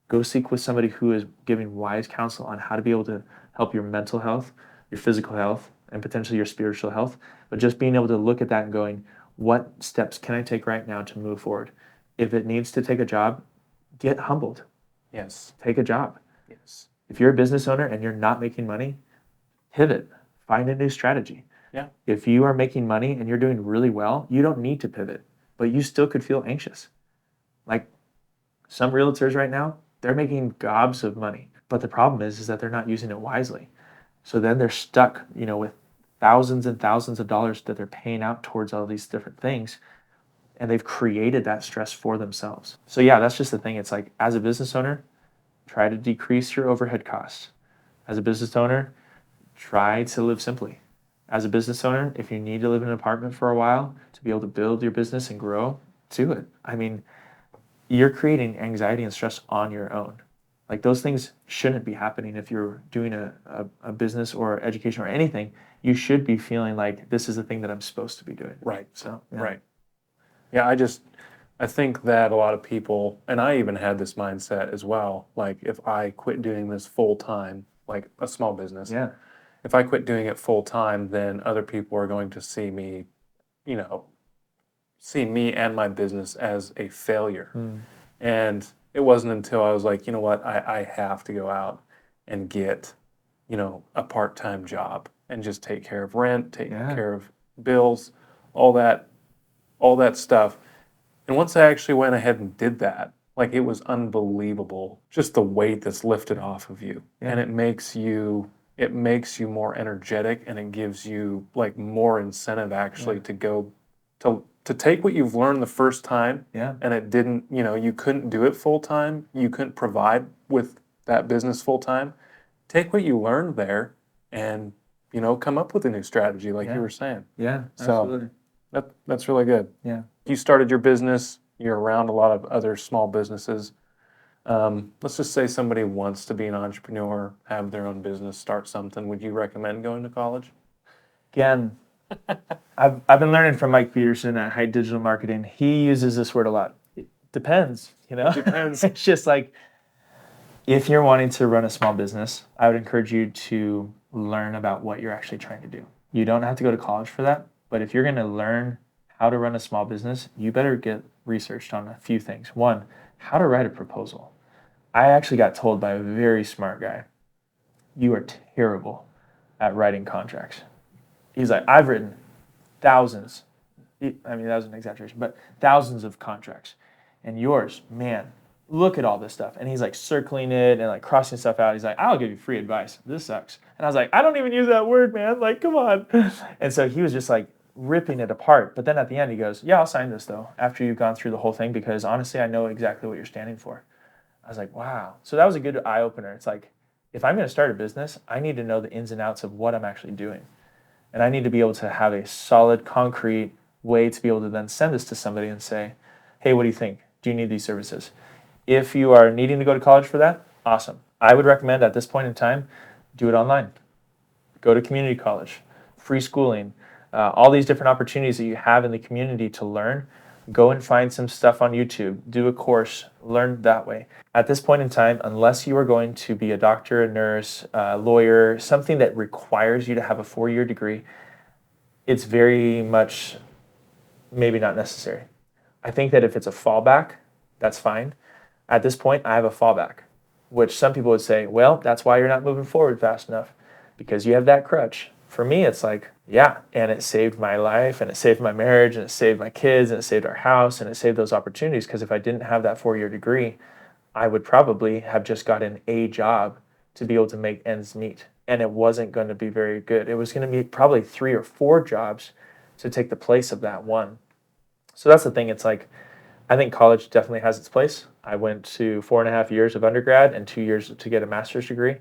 Speaker 2: Go seek with somebody who is giving wise counsel on how to be able to help your mental health, your physical health, and potentially your spiritual health. But just being able to look at that and going, what steps can I take right now to move forward? If it needs to take a job, get humbled.
Speaker 1: Yes.
Speaker 2: Take a job.
Speaker 1: Yes.
Speaker 2: If you're a business owner and you're not making money, pivot. Find a new strategy.
Speaker 1: Yeah.
Speaker 2: If you are making money and you're doing really well, you don't need to pivot, but you still could feel anxious. Like some realtors right now, they're making gobs of money, but the problem is that they're not using it wisely. So then they're stuck, with thousands and thousands of dollars that they're paying out towards all these different things, and they've created that stress for themselves. So yeah, that's just the thing. It's like, as a business owner, try to decrease your overhead costs. As a business owner, try to live simply. As a business owner, if you need to live in an apartment for a while to be able to build your business and grow, do it. I mean, you're creating anxiety and stress on your own. Like those things shouldn't be happening if you're doing a business or education or anything. You should be feeling like this is the thing that I'm supposed to be doing.
Speaker 1: Right.
Speaker 2: So, yeah.
Speaker 1: Right. Yeah, I think that a lot of people, and I even had this mindset as well, like if I quit doing this full time, like a small business,
Speaker 2: Yeah.
Speaker 1: if I quit doing it full time, then other people are going to see me, see me and my business as a failure. And it wasn't until I was like, you know what, I have to go out and get, a part-time job and just take care of rent, take care of bills, all that stuff. And once I actually went ahead and did that, like it was unbelievable, just the weight that's lifted off of you. And it makes you more energetic, and it gives you like more incentive actually to go to take what you've learned the first time, and it didn't, you couldn't do it full time, you couldn't provide with that business full time. Take what you learned there and come up with a new strategy like
Speaker 2: Yeah.
Speaker 1: you were saying.
Speaker 2: Yeah,
Speaker 1: So
Speaker 2: absolutely.
Speaker 1: that's really good.
Speaker 2: Yeah.
Speaker 1: You started your business, you're around a lot of other small businesses. Let's just say somebody wants to be an entrepreneur, have their own business, start something. Would you recommend going to college?
Speaker 2: Again, I've been learning from Mike Peterson at Height Digital Marketing. He uses this word a lot. It depends,
Speaker 1: It depends.
Speaker 2: It's just like, if you're wanting to run a small business, I would encourage you to learn about what you're actually trying to do. You don't have to go to college for that, but if you're going to learn how to run a small business, you better get researched on a few things. One, how to write a proposal. I actually got told by a very smart guy, you are terrible at writing contracts. He's like, I've written thousands. I mean, that was an exaggeration, but thousands of contracts. And yours, man, look at all this stuff. And he's like circling it and like crossing stuff out. He's like, I'll give you free advice. This sucks. And I was like, I don't even use that word, man. Like, come on. And so he was just like ripping it apart. But then at the end, he goes, yeah, I'll sign this though, after you've gone through the whole thing, because honestly, I know exactly what you're standing for. I was like, wow. So that was a good eye opener. It's like, if I'm going to start a business, I need to know the ins and outs of what I'm actually doing. And I need to be able to have a solid, concrete way to be able to then send this to somebody and say, hey, what do you think? Do you need these services? If you are needing to go to college for that, awesome. I would recommend at this point in time, do it online. Go to community college, free schooling, all these different opportunities that you have in the community to learn. Go and find some stuff on YouTube, do a course, learn that way. At this point in time, unless you are going to be a doctor, a nurse, a lawyer, something that requires you to have a 4-year degree, it's very much maybe not necessary. I think that if it's a fallback, that's fine. At this point, I have a fallback, which some people would say, well, that's why you're not moving forward fast enough, because you have that crutch. For me, it's like, yeah, and it saved my life, and it saved my marriage, and it saved my kids, and it saved our house, and it saved those opportunities, because if I didn't have that 4-year degree, I would probably have just gotten a job to be able to make ends meet, and it wasn't going to be very good. It was going to be probably 3 or 4 jobs to take the place of that one. So that's the thing. It's like, I think college definitely has its place. I went to 4.5 years of undergrad and 2 years to get a master's degree.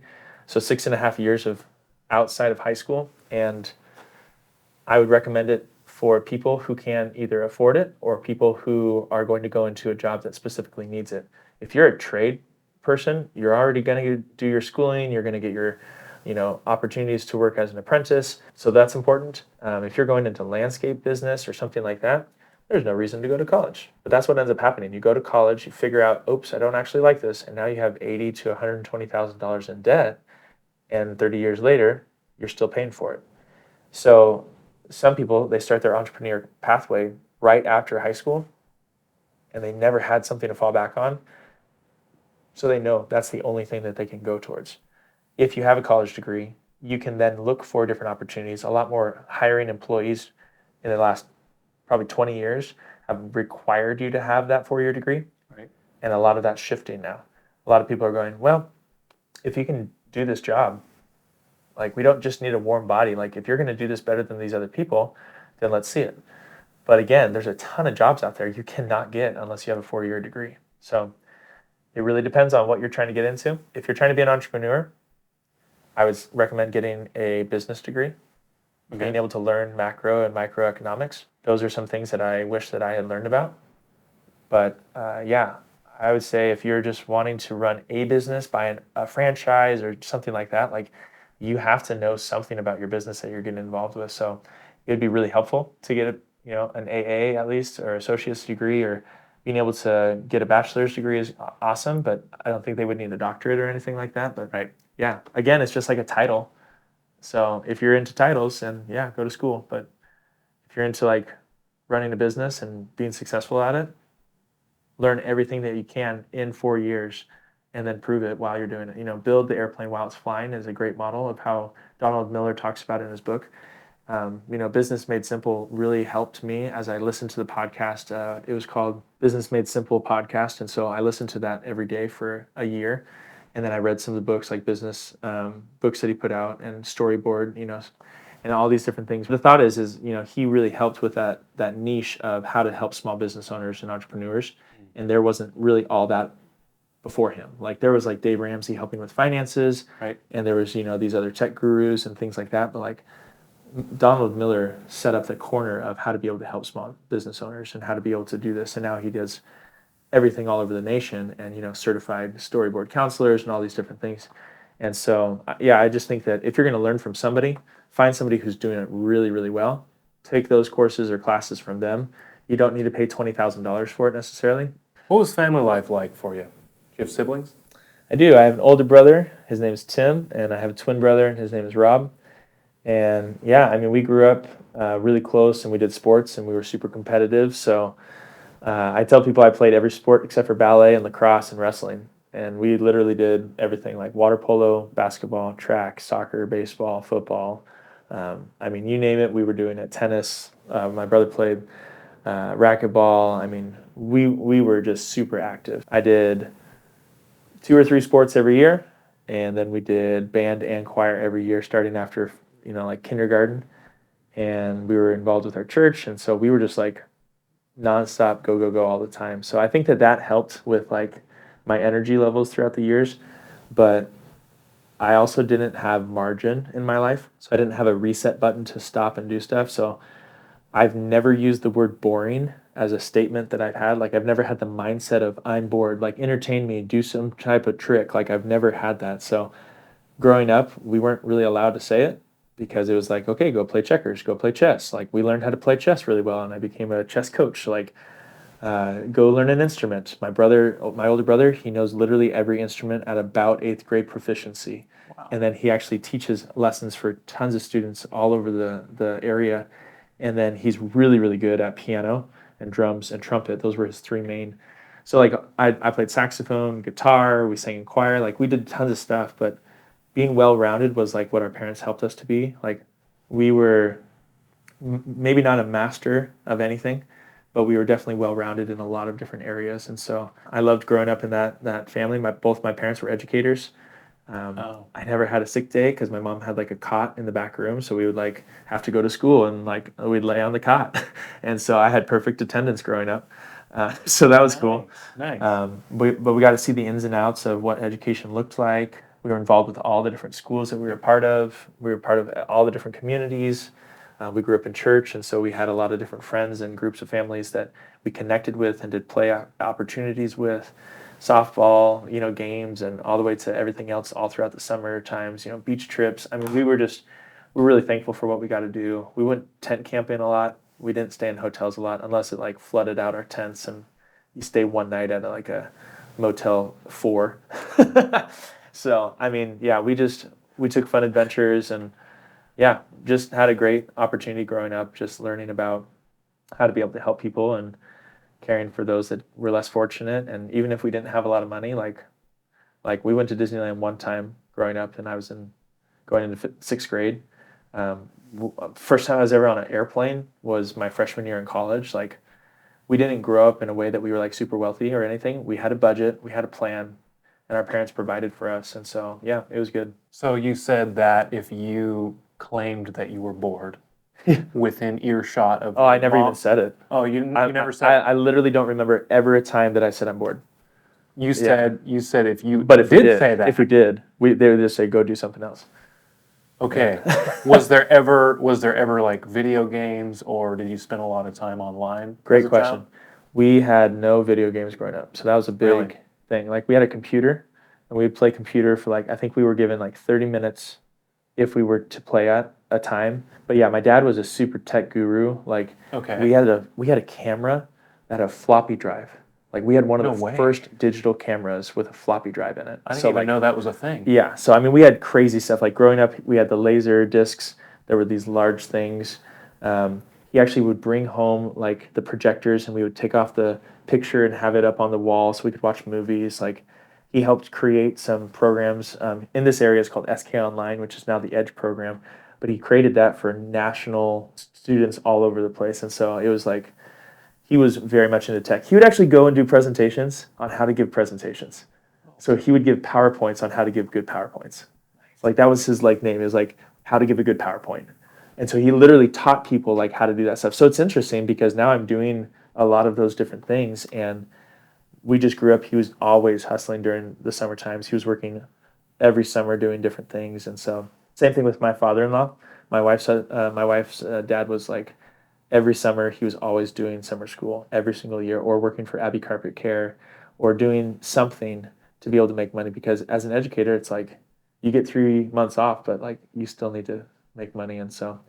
Speaker 2: So 6.5 years of outside of high school. And I would recommend it for people who can either afford it or people who are going to go into a job that specifically needs it. If you're a trade person, you're already going to do your schooling. You're going to get your opportunities to work as an apprentice. So that's important. If you're going into landscape business or something like that, there's no reason to go to college. But that's what ends up happening. You go to college, you figure out, oops, I don't actually like this. And now you have $80,000 to $120,000 in debt. And 30 years later, you're still paying for it. So some people, they start their entrepreneur pathway right after high school, and they never had something to fall back on. So they know that's the only thing that they can go towards. If you have a college degree, you can then look for different opportunities. A lot more hiring employees in the last probably 20 years have required you to have that 4-year degree.
Speaker 1: Right.
Speaker 2: And a lot of that's shifting now. A lot of people are going, well, if you can do this job, like, we don't just need a warm body. Like, if you're going to do this better than these other people, then let's see it. But again, there's a ton of jobs out there you cannot get unless you have a 4-year degree. So it really depends on what you're trying to get into. If you're trying to be an entrepreneur, I would recommend getting a business degree. Okay. Being able to learn macro and microeconomics. Those are some things that I wish that I had learned about. But yeah, I would say if you're just wanting to run a business, buy a franchise or something like that, like, you have to know something about your business that you're getting involved with. So it would be really helpful to get an AA at least, or associate's degree, or being able to get a bachelor's degree is awesome, but I don't think they would need a doctorate or anything like that. But
Speaker 1: Right.
Speaker 2: Yeah, again, it's just like a title. So if you're into titles, then yeah, go to school. But if you're into like running a business and being successful at it, learn everything that you can in 4 years and then prove it while you're doing it. Build the airplane while it's flying is a great model of how Donald Miller talks about it in his book. Business Made Simple really helped me as I listened to the podcast. It was called Business Made Simple Podcast. And so I listened to that every day for a year. And then I read some of the books, like business books that he put out, and Storyboard, and all these different things. The thought is he really helped with that niche of how to help small business owners and entrepreneurs. And there wasn't really all that before him. Like there was like Dave Ramsey helping with finances,
Speaker 1: Right.
Speaker 2: and there was, these other tech gurus and things like that. But like Donald Miller set up the corner of how to be able to help small business owners and how to be able to do this. And now he does everything all over the nation, and certified storyboard counselors and all these different things. And so I just think that if you're going to learn from somebody, find somebody who's doing it really, really well. Take those courses or classes from them. You don't need to pay $20,000 for it necessarily.
Speaker 1: What was family life like for you? Do you have siblings?
Speaker 2: I do. I have an older brother. His name is Tim, and I have a twin brother, and his name is Rob. And we grew up really close, and we did sports, and we were super competitive. So I tell people I played every sport except for ballet and lacrosse and wrestling. And we literally did everything like water polo, basketball, track, soccer, baseball, football. You name it, we were doing it. Tennis. My brother played racquetball. We were just super active. I did 2 or 3 sports every year, and then we did band and choir every year starting after, like kindergarten. And we were involved with our church, and so we were just like nonstop go all the time. So I think that helped with like my energy levels throughout the years, but I also didn't have margin in my life. So I didn't have a reset button to stop and do stuff. So I've never used the word boring as a statement that I've had. Like I've never had the mindset of I'm bored, like entertain me, do some type of trick. Like I've never had that. So growing up, we weren't really allowed to say it because it was like, okay, go play checkers, go play chess. Like we learned how to play chess really well, and I became a chess coach. Like go learn an instrument. My older brother, he knows literally every instrument at about 8th grade proficiency.
Speaker 1: Wow.
Speaker 2: And then he actually teaches lessons for tons of students all over the area. And then he's really, really good at piano and drums and trumpet. Those were his 3 main. So like I played saxophone, guitar, we sang in choir, like we did tons of stuff, but being well-rounded was like what our parents helped us to be. Like we were maybe not a master of anything, but we were definitely well-rounded in a lot of different areas. And so I loved growing up in that family. Both my parents were educators. I never had a sick day because my mom had like a cot in the back room, so we would like have to go to school and like we'd lay on the cot. And so I had perfect attendance growing up. So that was cool.
Speaker 1: Nice.
Speaker 2: But we got to see the ins and outs of what education looked like. We were involved with all the different schools that we were a part of. We were part of all the different communities. We grew up in church, and so we had a lot of different friends and groups of families that we connected with and did play opportunities with, softball, games, and all the way to everything else all throughout the summer times, beach trips. We were really thankful for what we got to do. We went tent camping a lot. We didn't stay in hotels a lot unless it like flooded out our tents and you stay one night at like a Motel 4. So, we took fun adventures and just had a great opportunity growing up, just learning about how to be able to help people and caring for those that were less fortunate. And even if we didn't have a lot of money, like we went to Disneyland one time growing up, and I was going into 6th grade. First time I was ever on an airplane was my freshman year in college. Like we didn't grow up in a way that we were like super wealthy or anything. We had a budget, we had a plan, and our parents provided for us. And so, it was good.
Speaker 1: So you said that if you claimed that you were bored within earshot of...
Speaker 2: Oh, I never even said it.
Speaker 1: Oh, you never said it?
Speaker 2: I literally don't remember ever a time that I said I'm bored.
Speaker 1: You said if you
Speaker 2: But if we did
Speaker 1: say that.
Speaker 2: If we did, they would just say, go do something else.
Speaker 1: Okay. Was there ever like video games, or did you spend a lot of time online?
Speaker 2: Great question. We had no video games growing up, so that was a big thing. Like we had a computer, and we'd play computer for like, I think we were given like 30 minutes if we were to play at a time. But my dad was a super tech guru. Like we had a camera that had a floppy drive. Like we had one of the first digital cameras with a floppy drive in it.
Speaker 1: I didn't even know that was a thing.
Speaker 2: Yeah, so we had crazy stuff. Like growing up, we had the laser discs. There were these large things. He actually would bring home like the projectors, and we would take off the picture and have it up on the wall so we could watch movies. Like he helped create some programs in this area. It's called SK Online, which is now the EDGE program. But he created that for national students all over the place. And so it was like, he was very much into tech. He would actually go and do presentations on how to give presentations. So he would give PowerPoints on how to give good PowerPoints. Like that was his like name. It was like how to give a good PowerPoint. And so he literally taught people like how to do that stuff. So it's interesting because now I'm doing a lot of those different things, and we just grew up. He was always hustling during the summer times. He was working every summer doing different things. And so same thing with my father-in-law. My wife's dad was like, every summer he was always doing summer school every single year, or working for Abbey Carpet Care, or doing something to be able to make money, because as an educator it's like you get 3 months off, but like you still need to make money. And so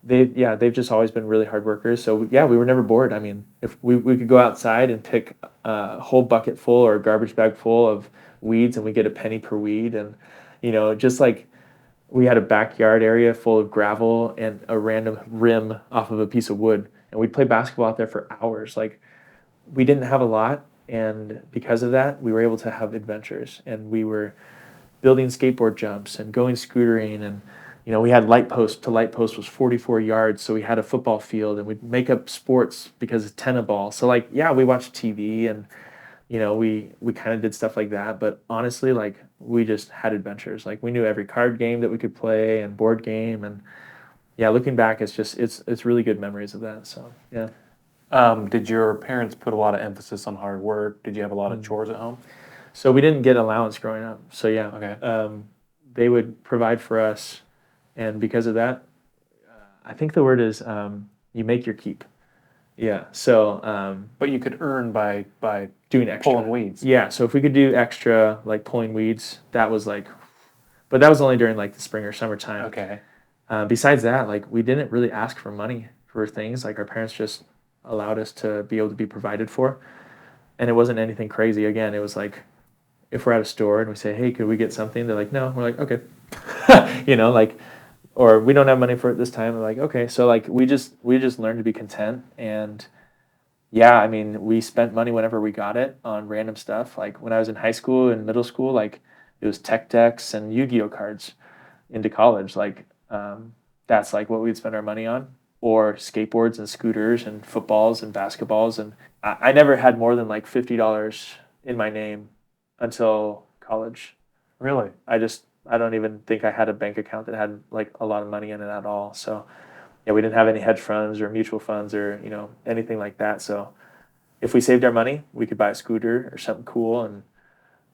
Speaker 2: they've just always been really hard workers. So yeah, we were never bored. I mean, if we could go outside and pick a whole bucket full or a garbage bag full of weeds, and we get a penny per weed. And just like, we had a backyard area full of gravel and a random rim off of a piece of wood, and we'd play basketball out there for hours. Like, we didn't have a lot, and because of that, we were able to have adventures, and we were building skateboard jumps and going scootering. And we had light post to light post was 44 yards, so we had a football field, and we'd make up sports because it's tennis ball. So like, yeah, we watched TV, and we kind of did stuff like that. But honestly, like, we just had adventures. Like, we knew every card game that we could play and board game. And yeah, looking back, it's really good memories of that. So yeah.
Speaker 1: Did your parents put a lot of emphasis on hard work? Did you have a lot of chores at home?
Speaker 2: So we didn't get allowance growing up. So yeah,
Speaker 1: Okay.
Speaker 2: they would provide for us, and because of that, I think the word is you make your keep. Yeah. So
Speaker 1: But you could earn by
Speaker 2: doing extra.
Speaker 1: pulling weeds.
Speaker 2: Yeah. So if we could do extra, like pulling weeds, that was like, but that was only during like the spring or summertime.
Speaker 1: Okay.
Speaker 2: Besides that, like, we didn't really ask for money for things. Like, our parents just allowed us to be able to be provided for, and it wasn't anything crazy. Again, it was like, if we're at a store and we say, "Hey, could we get something?" They're like, "No." We're like, "Okay," like, or "We don't have money for it this time." We're like, "Okay." So like, we just learned to be content. And yeah, I mean, we spent money whenever we got it on random stuff. Like, when I was in high school and middle school, like, it was tech decks and Yu-Gi-Oh cards. Into college, like, that's like what we'd spend our money on, or skateboards and scooters and footballs and basketballs. And I never had more than like $50 in my name until college.
Speaker 1: Really?
Speaker 2: I don't even think I had a bank account that had like a lot of money in it at all. So yeah, we didn't have any hedge funds or mutual funds or anything like that. So if we saved our money, we could buy a scooter or something cool. And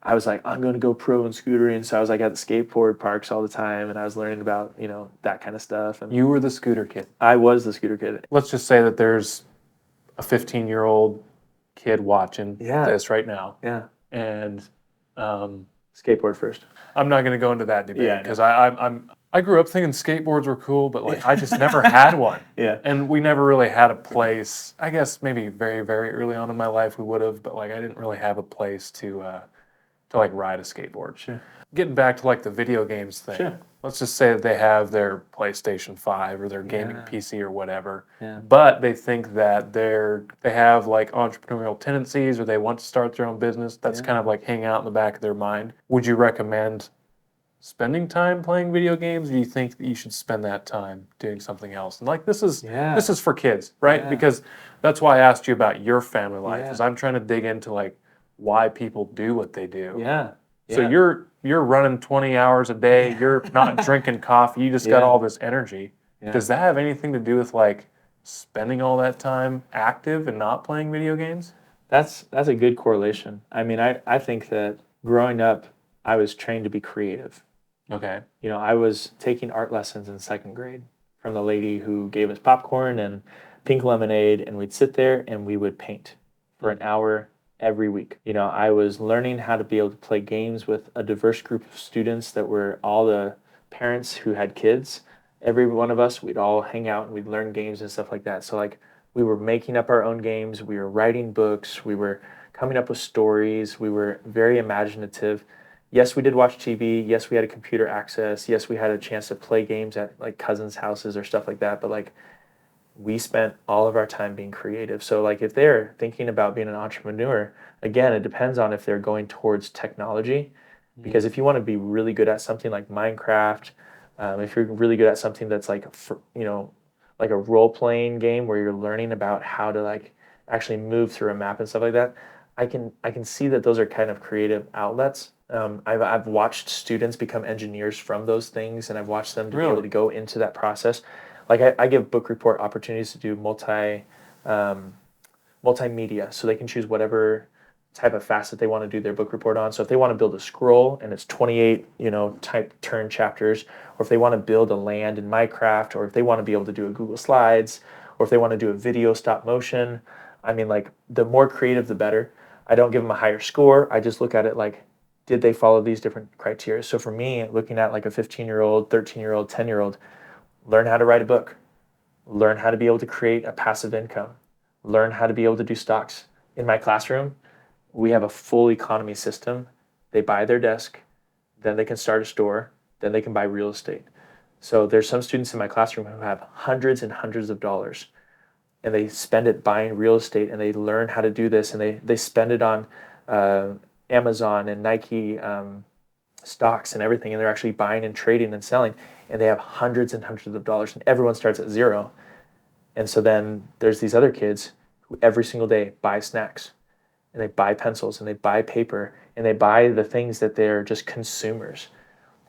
Speaker 2: I was like, I'm going to go pro in scootering. So I was like at the skateboard parks all the time, and I was learning about that kind of stuff. And
Speaker 1: You were the scooter kid.
Speaker 2: I was the scooter kid.
Speaker 1: Let's just say that there's a 15-year-old kid watching
Speaker 2: Yeah.
Speaker 1: this right now,
Speaker 2: Yeah,
Speaker 1: and
Speaker 2: skateboard first.
Speaker 1: I'm not going to go into that debate
Speaker 2: Yeah,
Speaker 1: because I grew up thinking skateboards were cool, but like I just never had one.
Speaker 2: Yeah.
Speaker 1: And we never really had a place. I guess maybe very, very early on in my life we would have, but like I didn't really have a place to like ride a skateboard.
Speaker 2: Sure.
Speaker 1: Getting back to like the video games thing.
Speaker 2: Sure.
Speaker 1: Let's just say that they have their PlayStation 5 or their gaming
Speaker 2: Yeah.
Speaker 1: PC or whatever.
Speaker 2: Yeah.
Speaker 1: But they think that they have like entrepreneurial tendencies, or they want to start their own business. That's kind of like hanging out in the back of their mind. Would you recommend spending time playing video games, or do you think that you should spend that time doing something else? And like this is for kids, right?
Speaker 2: Yeah.
Speaker 1: Because that's why I asked you about your family life,
Speaker 2: Yeah.
Speaker 1: because I'm trying to dig into like why people do what they do.
Speaker 2: Yeah.
Speaker 1: So you're running 20 hours a day. You're not drinking coffee. You just got all this energy.
Speaker 2: Yeah.
Speaker 1: Does that have anything to do with like spending all that time active and not playing video games?
Speaker 2: That's a good correlation. I mean, I think that growing up, I was trained to be creative.
Speaker 1: Okay.
Speaker 2: I was taking art lessons in second grade from the lady who gave us popcorn and pink lemonade, and we'd sit there and we would paint for an hour every week. I was learning how to be able to play games with a diverse group of students that were all the parents who had kids. Every one of us, we'd all hang out and we'd learn games and stuff like that. So like, we were making up our own games, we were writing books, we were coming up with stories, we were very imaginative. Yes, we did watch TV. Yes, we had a computer access. Yes, we had a chance to play games at like cousins' houses or stuff like that. But like, we spent all of our time being creative. So like, if they're thinking about being an entrepreneur, again, it depends on if they're going towards technology. Because if you want to be really good at something like Minecraft, if you're really good at something that's like, like a role-playing game where you're learning about how to like actually move through a map and stuff like that, I can see that those are kind of creative outlets. I've watched students become engineers from those things, and I've watched them to be able to go into that process. Like I give book report opportunities to do multimedia, so they can choose whatever type of facet they want to do their book report on. So if they want to build a scroll and it's 28, type turn chapters, or if they want to build a land in Minecraft, or if they want to be able to do a Google Slides, or if they want to do a video stop motion, I mean, like, the more creative, the better. I don't give them a higher score. I just look at it like, did they follow these different criteria? So for me, looking at like a 15-year-old, 13-year-old, 10-year-old, learn how to write a book, learn how to be able to create a passive income, learn how to be able to do stocks. In my classroom, we have a full economy system. They buy their desk, then they can start a store, then they can buy real estate. So there's some students in my classroom who have hundreds and hundreds of dollars, and they spend it buying real estate, and they learn how to do this, and they spend it on Amazon and Nike stocks and everything, and they're actually buying and trading and selling, and they have hundreds and hundreds of dollars, and everyone starts at zero. And so then there's these other kids who every single day buy snacks, and they buy pencils, and they buy paper, and they buy the things that they're just consumers.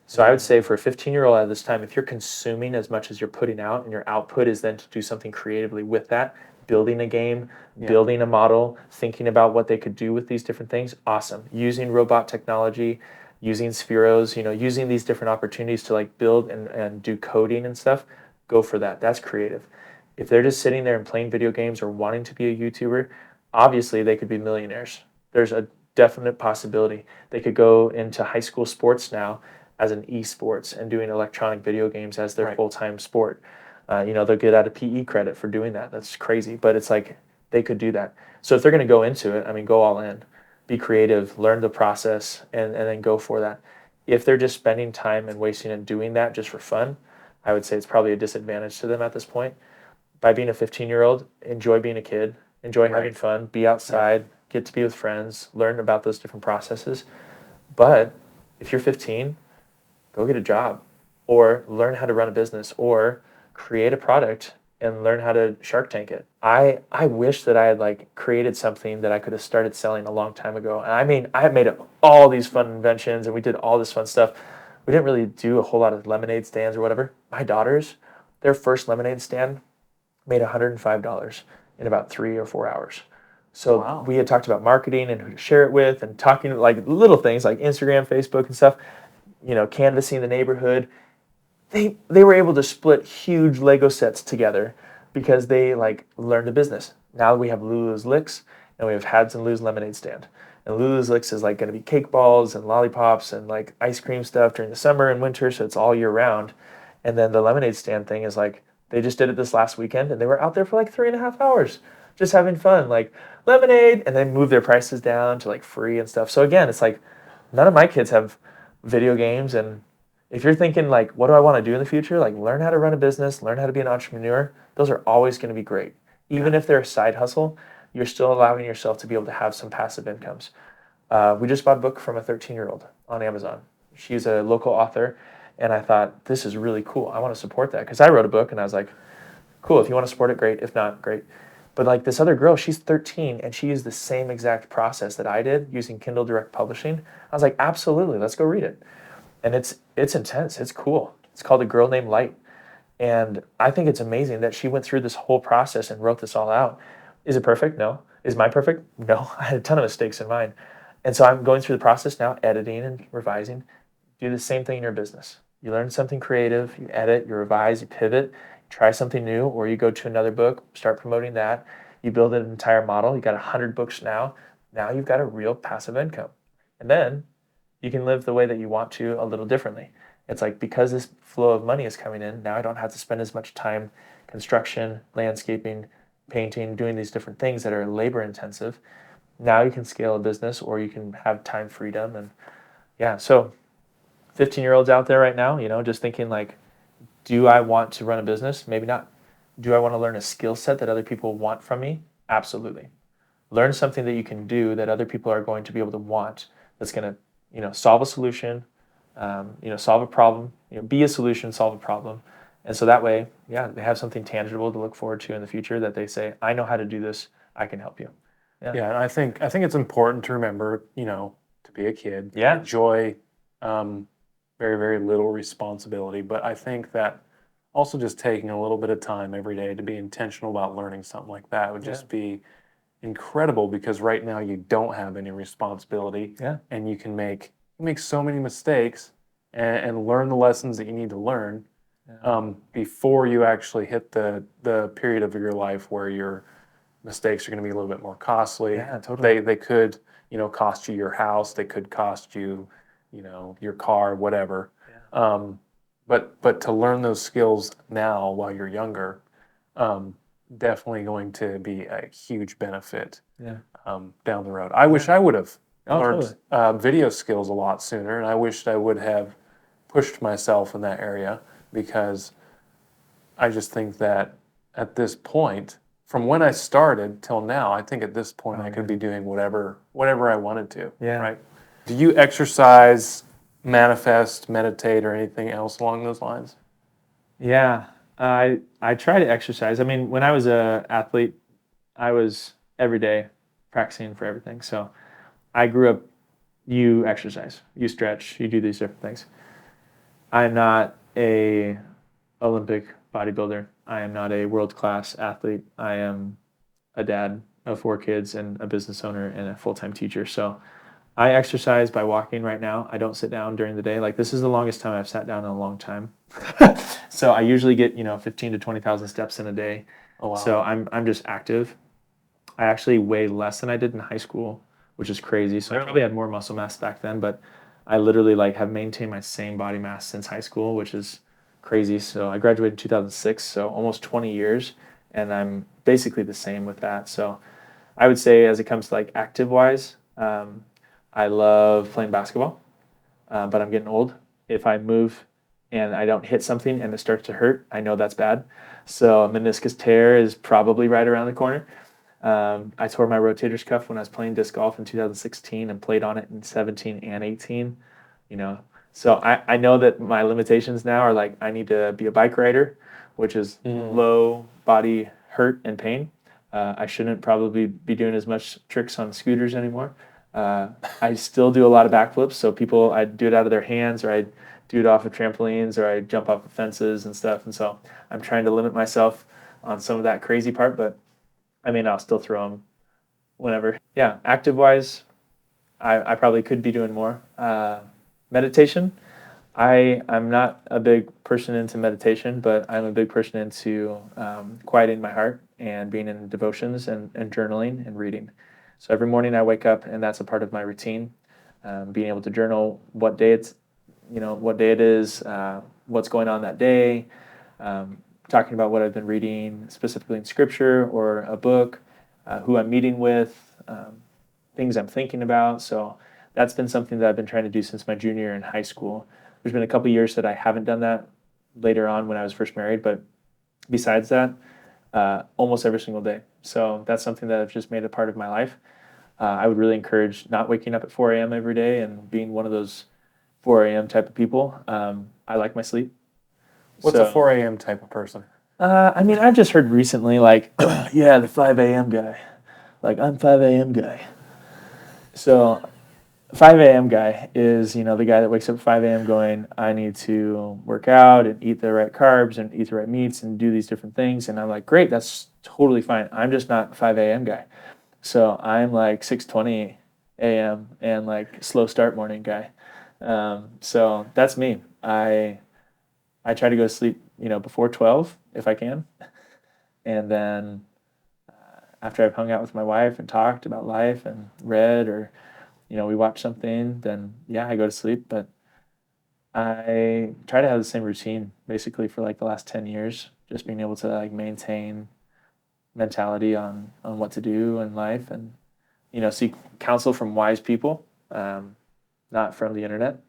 Speaker 2: So I would say for a 15-year-old at this time, if you're consuming as much as you're putting out, and your output is then to do something creatively with that, building a game, building a model, thinking about what they could do with these different things, awesome. Using robot technology, using Spheros, using these different opportunities to like build and do coding and stuff, go for that. That's creative. If they're just sitting there and playing video games or wanting to be a YouTuber, obviously they could be millionaires. There's a definite possibility. They could go into high school sports now as an esports and doing electronic video games as their full-time sport. They'll get out of PE credit for doing that. That's crazy, but it's like they could do that. So if they're going to go into it, I mean, go all in, be creative, learn the process, and then go for that. If they're just spending time and wasting and doing that just for fun, I would say it's probably a disadvantage to them at this point. By being a 15-year-old, enjoy being a kid, enjoy having fun, be outside, get to be with friends, learn about those different processes. But if you're 15, go get a job, or learn how to run a business, or create a product and learn how to Shark Tank it. I wish that I had like created something that I could have started selling a long time ago. And I mean, I had made up all these fun inventions, and we did all this fun stuff. We didn't really do a whole lot of lemonade stands or whatever. My daughters, their first lemonade stand made $105 in about 3 or 4 hours. So we had talked about marketing and who to share it with, and talking like little things like Instagram, Facebook and stuff, canvassing the neighborhood. They were able to split huge Lego sets together because they like learned a business. Now we have Lulu's Licks, and we have Hads and Lou's lemonade stand. And Lulu's Licks is like going to be cake balls and lollipops and like ice cream stuff during the summer and winter, so it's all year round. And then the lemonade stand thing is like, they just did it this last weekend, and they were out there for like 3.5 hours just having fun, like lemonade, and then move their prices down to like free and stuff. So again, it's like none of my kids have video games. And if you're thinking like, what do I want to do in the future? Like, learn how to run a business, learn how to be an entrepreneur. Those are always going to be great. Even if they're a side hustle, you're still allowing yourself to be able to have some passive incomes. We just bought a book from a 13-year-old on Amazon. She's a local author, and I thought, this is really cool. I want to support that, because I wrote a book, and I was like, cool, if you want to support it, great. If not, great. But like this other girl, she's 13, and she used the same exact process that I did using Kindle Direct Publishing. I was like, absolutely, let's go read it. And it's intense. It's cool. It's called A Girl Named Light. And I think it's amazing that she went through this whole process and wrote this all out. Is it perfect? No. Is mine perfect? No. I had a ton of mistakes in mine. And so I'm going through the process now, editing and revising. Do the same thing in your business. You learn something creative, you edit, you revise, you pivot, try something new, or you go to another book, start promoting that. You build an entire model. You got 100 books now. Now you've got a real passive income. And then you can live the way that you want to a little differently. It's like, because this flow of money is coming in, now I don't have to spend as much time construction, landscaping, painting, doing these different things that are labor intensive. Now you can scale a business, or you can have time freedom. And yeah, so 15-year-olds out there right now, just thinking like, do I want to run a business? Maybe not. Do I want to learn a skill set that other people want from me? Absolutely. Learn something that you can do that other people are going to be able to want, that's going to, solve a solution, solve a problem, be a solution, solve a problem. And so that way, they have something tangible to look forward to in the future, that they say, I know how to do this. I can help you.
Speaker 1: Yeah, and I think it's important to remember, to be a kid,
Speaker 2: Yeah.
Speaker 1: enjoy very, very little responsibility. But I think that also just taking a little bit of time every day to be intentional about learning something like that would just be incredible because right now you don't have any responsibility, and you can make so many mistakes and learn the lessons that you need to learn before you actually hit the period of your life where your mistakes are going to be a little bit more costly.
Speaker 2: Yeah, totally.
Speaker 1: They could, cost you your house. They could cost you, your car, whatever. But to learn those skills now while you're younger, definitely going to be a huge benefit down the road. I wish I would have learned video skills a lot sooner, and I wished I would have pushed myself in that area because I just think that at this point, from when I started till now, I think at this point I could be doing whatever I wanted to.
Speaker 2: Yeah.
Speaker 1: Right? Do you exercise, manifest, meditate, or anything else along those lines?
Speaker 2: Yeah, I try to exercise. I mean, when I was a athlete, I was every day practicing for everything. So I grew up, you exercise, you stretch, you do these different things. I'm not a Olympic bodybuilder. I am not a world-class athlete. I am a dad of 4 kids and a business owner and a full-time teacher. So I exercise by walking right now. I don't sit down during the day. Like, this is the longest time I've sat down in a long time. So I usually get, 15 to 20,000 steps in a day.
Speaker 1: Oh, wow.
Speaker 2: So I'm just active. I actually weigh less than I did in high school, which is crazy. So I probably had more muscle mass back then, but I literally have maintained my same body mass since high school, which is crazy. So I graduated in 2006, so almost 20 years, and I'm basically the same with that. So I would say, as it comes to active wise, I love playing basketball, but I'm getting old. If I move and I don't hit something and it starts to hurt, I know that's bad. So a meniscus tear is probably right around the corner. I tore my rotator's cuff when I was playing disc golf in 2016 and played on it in 17 and 18. So I know that my limitations now are I need to be a bike rider, which is low body hurt and pain. I shouldn't probably be doing as much tricks on scooters anymore. I still do a lot of backflips. So I do it out of their hands, or I do it off of trampolines, or I jump off of fences and stuff. And so I'm trying to limit myself on some of that crazy part, but I mean, I'll still throw them whenever. Yeah, active wise, I probably could be doing more. Meditation, I'm not a big person into meditation, but I'm a big person into quieting my heart and being in devotions and journaling and reading. So every morning I wake up, and that's a part of my routine. Being able to journal what day it is, what's going on that day, talking about what I've been reading specifically in scripture or a book, who I'm meeting with, things I'm thinking about. So that's been something that I've been trying to do since my junior year in high school. There's been a couple years that I haven't done that later on when I was first married, but besides that, almost every single day. So that's something that I've just made a part of my life. I would really encourage not waking up at 4 a.m. every day and being one of those 4 a.m. type of people. I like my sleep.
Speaker 1: What's a 4 a.m. type of person?
Speaker 2: I mean, I've just heard recently, yeah, the 5 a.m. guy. I'm 5 a.m. guy. So 5 a.m. guy is, the guy that wakes up at 5 a.m. going, I need to work out and eat the right carbs and eat the right meats and do these different things. And I'm like, great, that's totally fine. I'm just not 5 a.m. guy. So I'm 6:20 a.m. and slow start morning guy. So that's me. I try to go to sleep, before 12 if I can. And then after I've hung out with my wife and talked about life and read, or, we watch something, then yeah, I go to sleep. But I try to have the same routine basically for the last 10 years, just being able to maintain mentality on what to do in life, and, seek counsel from wise people, not from the internet.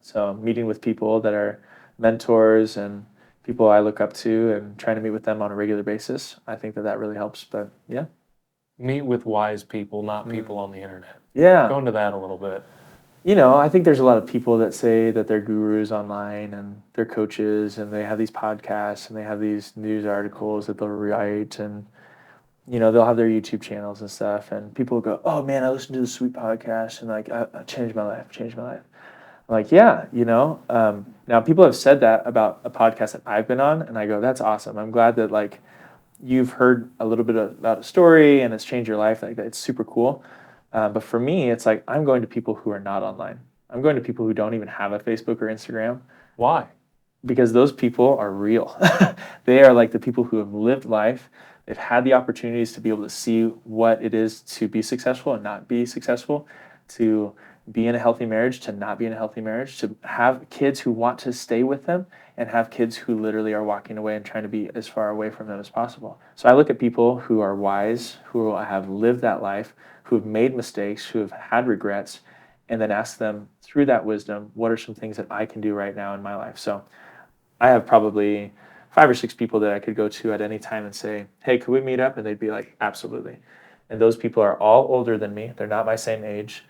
Speaker 2: So meeting with people that are mentors and people I look up to and trying to meet with them on a regular basis, I think that really helps. But yeah.
Speaker 1: Meet with wise people, not people on the internet.
Speaker 2: Yeah.
Speaker 1: Go into that a little bit.
Speaker 2: I think there's a lot of people that say that they're gurus online and they're coaches, and they have these podcasts and they have these news articles that they'll write, and they'll have their YouTube channels and stuff, and people go, oh man, I listened to this sweet podcast and I changed my life. I'm like, yeah, now people have said that about a podcast that I've been on, and I go, that's awesome. I'm glad that you've heard a little bit about a story and it's changed your life, like that, it's super cool. But for me, it's like I'm going to people who are not online. I'm going to people who don't even have a Facebook or Instagram.
Speaker 1: Why?
Speaker 2: Because those people are real. They are like the people who have lived life. They've had the opportunities to be able to see what it is to be successful and not be successful, to be in a healthy marriage, to not be in a healthy marriage, to have kids who want to stay with them, and have kids who literally are walking away and trying to be as far away from them as possible. So I look at people who are wise, who have lived that life, who have made mistakes, who have had regrets, and then ask them through that wisdom, what are some things that I can do right now in my life? So I have probably 5 or 6 people that I could go to at any time and say, hey, could we meet up? And they'd be like, absolutely. And those people are all older than me. They're not my same age.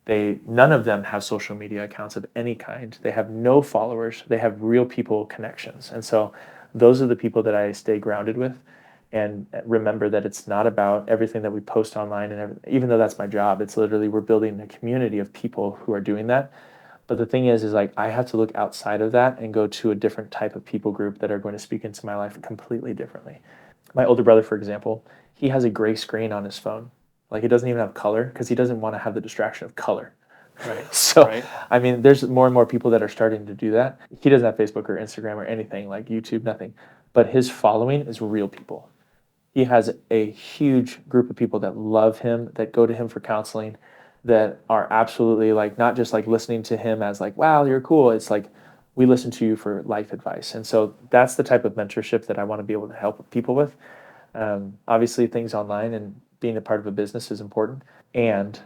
Speaker 2: None of them have social media accounts of any kind. They have no followers. They have real people connections. And so those are the people that I stay grounded with, and remember that it's not about everything that we post online. And even though that's my job, it's literally we're building a community of people who are doing that. But the thing is like I have to look outside of that and go to a different type of people group that are going to speak into my life completely differently. My older brother, for example, he has a gray screen on his phone. Like, he doesn't even have color because he doesn't want to have the distraction of color.
Speaker 1: Right.
Speaker 2: So,
Speaker 1: Right.
Speaker 2: I mean, there's more and more people that are starting to do that. He doesn't have Facebook or Instagram or anything like YouTube, nothing. But his following is real people. He has a huge group of people that love him, that go to him for counseling, that are absolutely like not just like listening to him as like, wow, you're cool. It's like, we listen to you for life advice. And so that's the type of mentorship that I want to be able to help people with. Obviously, things online and being a part of a business is important. And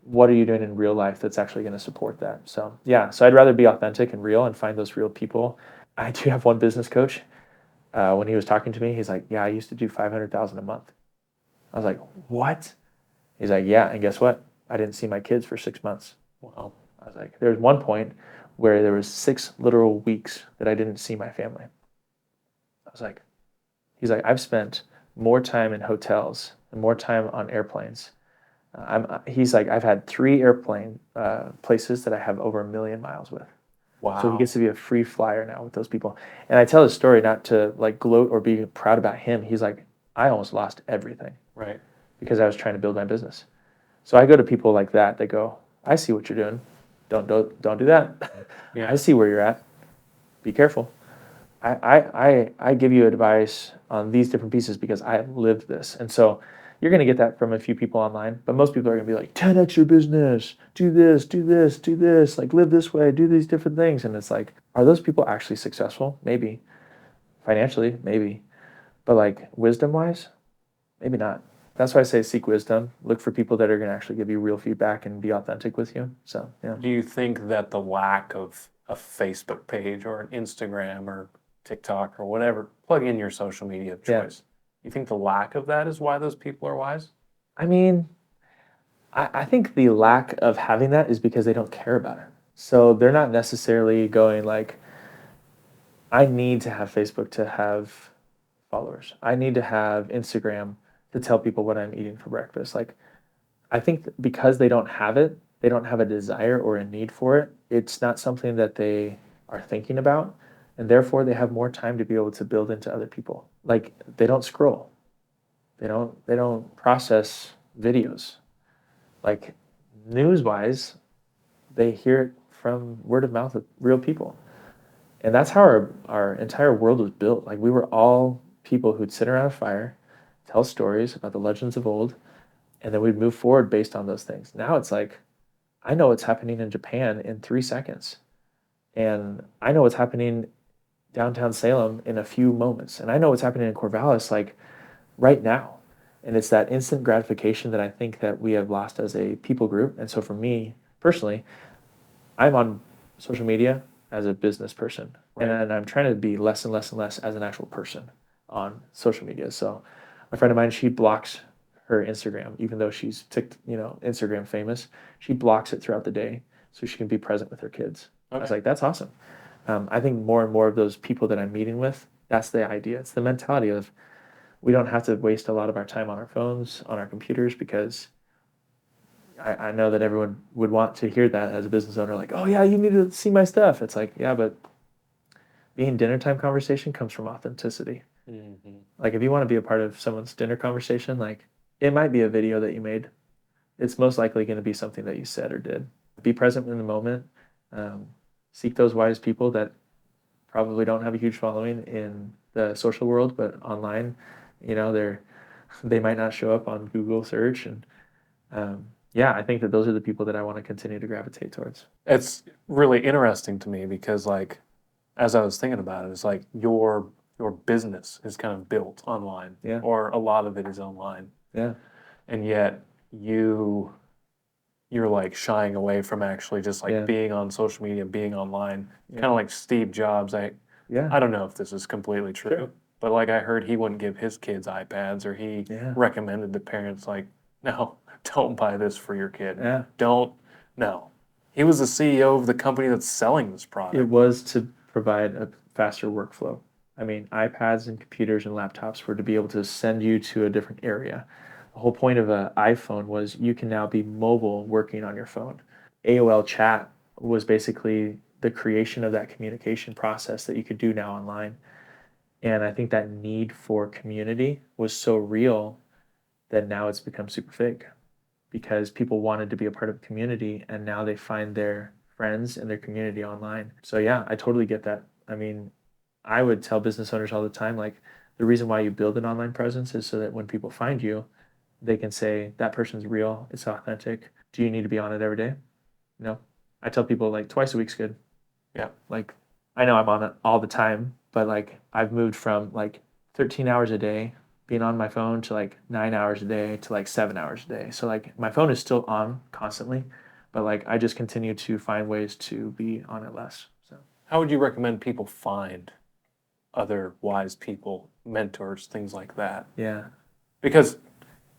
Speaker 2: what are you doing in real life that's actually going to support that? So, yeah, so I'd rather be authentic and real and find those real people. I do have one business coach. When he was talking to me, he's like, yeah, I used to do 500,000 a month. I was like, what? He's like, yeah, and guess what? I didn't see my kids for 6 months.
Speaker 1: Wow.
Speaker 2: I was like, there was one point where there was 6 literal weeks that I didn't see my family. I was like, he's like, I've spent more time in hotels and more time on airplanes. He's like, I've had 3 airplane places that I have over 1 million miles with.
Speaker 1: Wow.
Speaker 2: So he gets to be a free flyer now with those people. And I tell his story not to like gloat or be proud about him. He's like, I almost lost everything.
Speaker 1: Right.
Speaker 2: Because I was trying to build my business. So I go to people like that. They go, I see what you're doing. Don't do that.
Speaker 1: Yeah.
Speaker 2: I see where you're at. Be careful. I give you advice on these different pieces because I have lived this. And so you're going to get that from a few people online, but most people are going to be like, 10x your business, do this, do this, do this, like live this way, do these different things. And it's like, are those people actually successful? Maybe. Financially, maybe. But like wisdom wise, maybe not. That's why I say seek wisdom. Look for people that are going to actually give you real feedback and be authentic with you. So, yeah.
Speaker 1: Do you think that the lack of a Facebook page or an Instagram or TikTok or whatever, plug in your social media of
Speaker 2: Yeah.
Speaker 1: choice, you think the lack of that is why those people are wise?
Speaker 2: I mean, I think the lack of having that is because they don't care about it. So they're not necessarily going like, I need to have Facebook to have followers. I need to have Instagram to tell people what I'm eating for breakfast. Like, I think because they don't have it, they don't have a desire or a need for it. It's not something that they are thinking about, and therefore they have more time to be able to build into other people. Like, they don't scroll. They don't process videos. Like, news-wise, they hear it from word of mouth of real people. And that's how our entire world was built. Like, we were all people who'd sit around a fire, tell stories about the legends of old, and then we'd move forward based on those things. Now it's like, I know what's happening in Japan in 3 seconds. And I know what's happening downtown Salem in a few moments. And I know what's happening in Corvallis like right now. And it's that instant gratification that I think that we have lost as a people group. And so for me personally, I'm on social media as a business person.
Speaker 1: Right.
Speaker 2: And I'm trying to be less and less and less as an actual person on social media. So a friend of mine, she blocks her Instagram, even though she's Instagram famous. She blocks it throughout the day so she can be present with her kids. I was like, that's awesome. I think more and more of those people that I'm meeting with, that's the idea. It's the mentality of we don't have to waste a lot of our time on our phones, on our computers, because I know that everyone would want to hear that as a business owner, like, oh yeah, you need to see my stuff. It's like, yeah, but being dinner time conversation comes from authenticity.
Speaker 1: Mm-hmm.
Speaker 2: Like if you want to be a part of someone's dinner conversation, like it might be a video that you made. It's most likely going to be something that you said or did. Be present in the moment. Um, Seek those wise people that probably don't have a huge following in the social world, but online, they might not show up on Google search. And yeah, I think that those are the people that I want to continue to gravitate towards.
Speaker 1: It's really interesting to me because, like, as I was thinking about it, it's like your business is kind of built online,
Speaker 2: Yeah,
Speaker 1: or a lot of it is online,
Speaker 2: yeah,
Speaker 1: and yet you're like shying away from actually just like
Speaker 2: yeah,
Speaker 1: being on social media, being online,
Speaker 2: yeah,
Speaker 1: kind of like Steve Jobs.
Speaker 2: yeah,
Speaker 1: I don't know if this is completely true,
Speaker 2: sure,
Speaker 1: but like I heard he wouldn't give his kids iPads, or he
Speaker 2: yeah,
Speaker 1: recommended to parents like, no, don't buy this for your kid.
Speaker 2: yeah.
Speaker 1: Don't, no. He was the CEO of the company that's selling this
Speaker 2: It
Speaker 1: product.
Speaker 2: was to provide a faster workflow. I mean, iPads and computers and laptops were to be able to send you to a different area. The whole point of an iPhone was you can now be mobile working on your phone. AOL chat was basically the creation of that communication process that you could do now online. And I think that need for community was so real that now it's become super fake because people wanted to be a part of a community and now they find their friends and their community online. So yeah, I totally get that. I mean, I would tell business owners all the time, like the reason why you build an online presence is so that when people find you, they can say that person's real, it's authentic. Do you need to be on it every day? No. I tell people like twice a week's good.
Speaker 1: Yeah.
Speaker 2: Like I know I'm on it all the time, but like I've moved from like 13 hours a day being on my phone to like 9 hours a day to like 7 hours a day. So like my phone is still on constantly, but like I just continue to find ways to be on it less. So
Speaker 1: How would you recommend people find other wise people, mentors, things like that?
Speaker 2: yeah.
Speaker 1: Because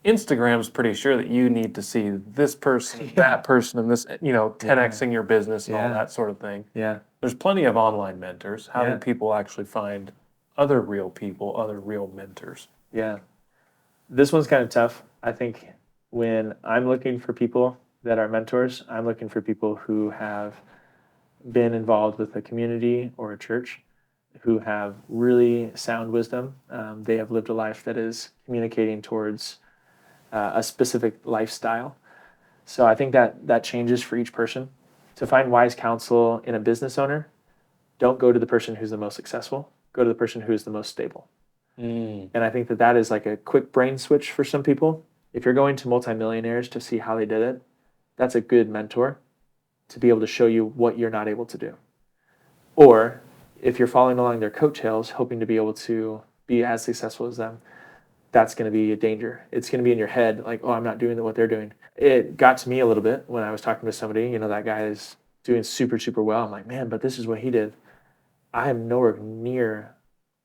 Speaker 1: Instagram's pretty sure that you need to see this person,
Speaker 2: Yeah.
Speaker 1: that person, and this, 10xing your business and all
Speaker 2: Yeah.
Speaker 1: that sort of thing.
Speaker 2: Yeah.
Speaker 1: There's plenty of online mentors. How
Speaker 2: Yeah.
Speaker 1: do people actually find other real people, other real mentors?
Speaker 2: Yeah. This one's kind of tough. I think when I'm looking for people that are mentors, I'm looking for people who have been involved with a community or a church, who have really sound wisdom. They have lived a life that is communicating towards a specific lifestyle. So I think that changes for each person. To find wise counsel in a business owner, don't go to the person who's the most successful. Go to the person who is the most stable.
Speaker 1: Mm.
Speaker 2: And I think that is like a quick brain switch for some people. If you're going to multimillionaires to see how they did it, that's a good mentor to be able to show you what you're not able to do. Or if you're following along their coattails, hoping to be able to be as successful as them, that's going to be a danger. It's going to be in your head, like, oh, I'm not doing what they're doing. It got to me a little bit when I was talking to somebody, that guy is doing super, super well. I'm like, man, but this is what he did. I am nowhere near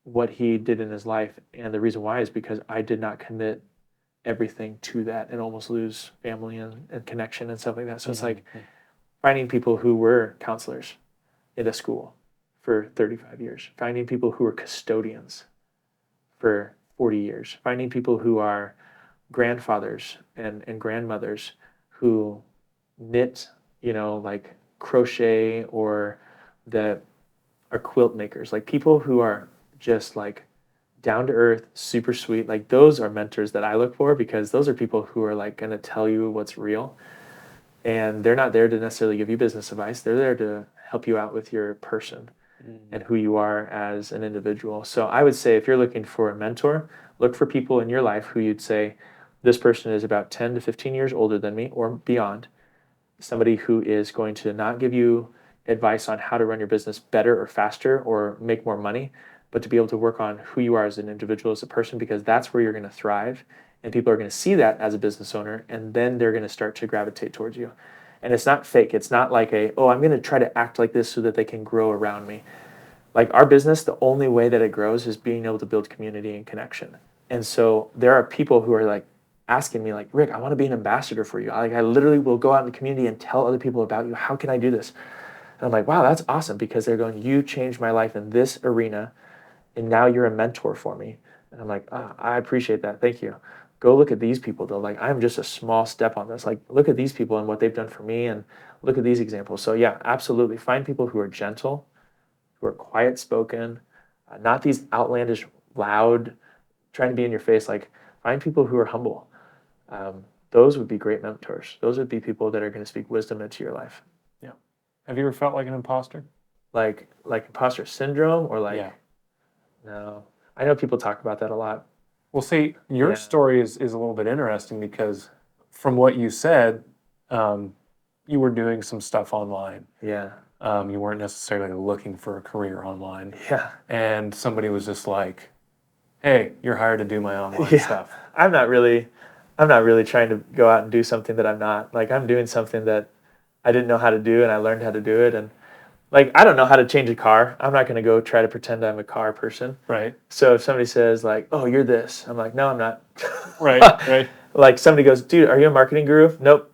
Speaker 2: what he did in his life. And the reason why is because I did not commit everything to that and almost lose family and connection and stuff like that. So it's like finding people who were counselors in a school for 35 years, finding people who are custodians for 40 years, finding people who are grandfathers and grandmothers who knit, like crochet or that are quilt makers, like people who are just like down to earth, super sweet. Like those are mentors that I look for because those are people who are like going to tell you what's real. And they're not there to necessarily give you business advice. They're there to help you out with your person and who you are as an individual. So I would say if you're looking for a mentor, look for people in your life who you'd say, this person is about 10 to 15 years older than me or beyond. Somebody who is going to not give you advice on how to run your business better or faster or make more money, but to be able to work on who you are as an individual, as a person, because that's where you're going to thrive. And people are going to see that as a business owner, and then they're going to start to gravitate towards you. And it's not fake. It's not like I'm going to try to act like this so that they can grow around me. Like our business, the only way that it grows is being able to build community and connection. And so there are people who are like asking me like, Rick, I want to be an ambassador for you. I literally will go out in the community and tell other people about you. How can I do this? And I'm like, wow, that's awesome, because they're going, you changed my life in this arena, and now you're a mentor for me. And I'm like, I appreciate that. Thank you. Go look at these people though. Like I'm just a small step on this. Like look at these people and what they've done for me, and look at these examples. So yeah, absolutely. Find people who are gentle, who are quiet spoken, not these outlandish loud, trying to be in your face. Like, find people who are humble. Those would be great mentors. Those would be people that are going to speak wisdom into your life.
Speaker 1: Yeah. Have you ever felt like an imposter?
Speaker 2: Like imposter syndrome, or like,
Speaker 1: Yeah.
Speaker 2: no. I know people talk about that a lot.
Speaker 1: Well, see, your story is a little bit interesting because from what you said, you were doing some stuff online.
Speaker 2: Yeah.
Speaker 1: You weren't necessarily looking for a career online.
Speaker 2: Yeah.
Speaker 1: And somebody was just like, hey, you're hired to do my online stuff.
Speaker 2: I'm not really trying to go out and do something that I'm not. Like, I'm doing something that I didn't know how to do, and I learned how to do it. And like, I don't know how to change a car. I'm not going to go try to pretend I'm a car person.
Speaker 1: Right.
Speaker 2: So if somebody says like, oh, you're this, I'm like, no, I'm not.
Speaker 1: Right. Right.
Speaker 2: Like, somebody goes, dude, are you a marketing guru? Nope.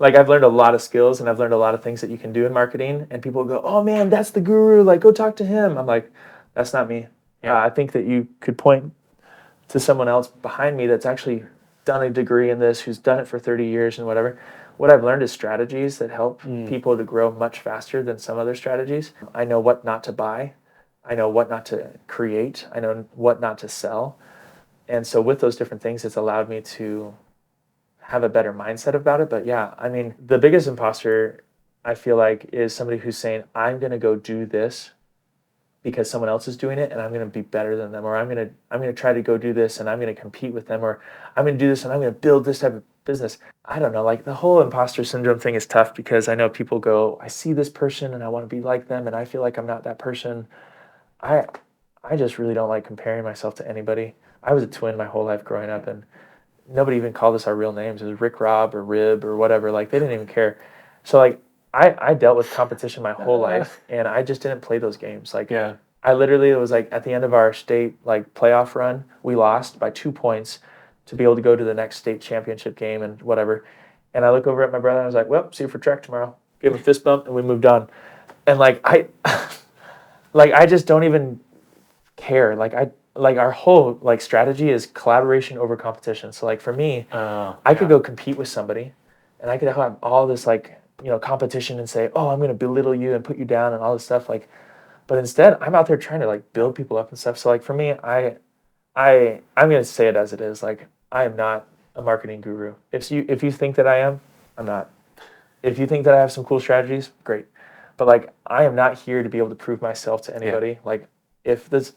Speaker 2: Like, I've learned a lot of skills, and I've learned a lot of things that you can do in marketing, and people go, oh man, that's the guru, like, go talk to him. I'm like, that's not me.
Speaker 1: Yeah.
Speaker 2: I think that you could point to someone else behind me that's actually done a degree in this, who's done it for 30 years and whatever. What I've learned is strategies that help people to grow much faster than some other strategies. I know what not to buy. I know what not to create. I know what not to sell. And so with those different things, it's allowed me to have a better mindset about it. But yeah, I mean, the biggest imposter, I feel like, is somebody who's saying, I'm going to go do this because someone else is doing it, and I'm going to be better than them, or I'm going to try to go do this and I'm going to compete with them, or I'm going to do this and I'm going to build this type of business. I don't know, like, the whole imposter syndrome thing is tough because I know people go, I see this person and I want to be like them, and I feel like I'm not that person. I just really don't like comparing myself to anybody. I was a twin my whole life growing up, and nobody even called us our real names. It was Rick, Rob, or Rib, or whatever. Like, they didn't even care. So like, I dealt with competition my whole life, and I just didn't play those games. Like,
Speaker 1: Yeah.
Speaker 2: I literally, it was like at the end of our state like playoff run, we lost by 2 points to be able to go to the next state championship game and whatever. And I look over at my brother and I was like, well, see you for track tomorrow. Give him a fist bump and we moved on. And like, I just don't even care. Like, our whole like strategy is collaboration over competition. So like, for me, I could go compete with somebody, and I could have all this like, competition and say, oh, I'm going to belittle you and put you down and all this stuff. Like, but instead, I'm out there trying to like build people up and stuff. So like, for me, I'm going to say it as it is. Like, I am not a marketing guru. If you think that I am, I'm not. If you think that I have some cool strategies, great. But like, I am not here to be able to prove myself to anybody. Yeah. Like, if this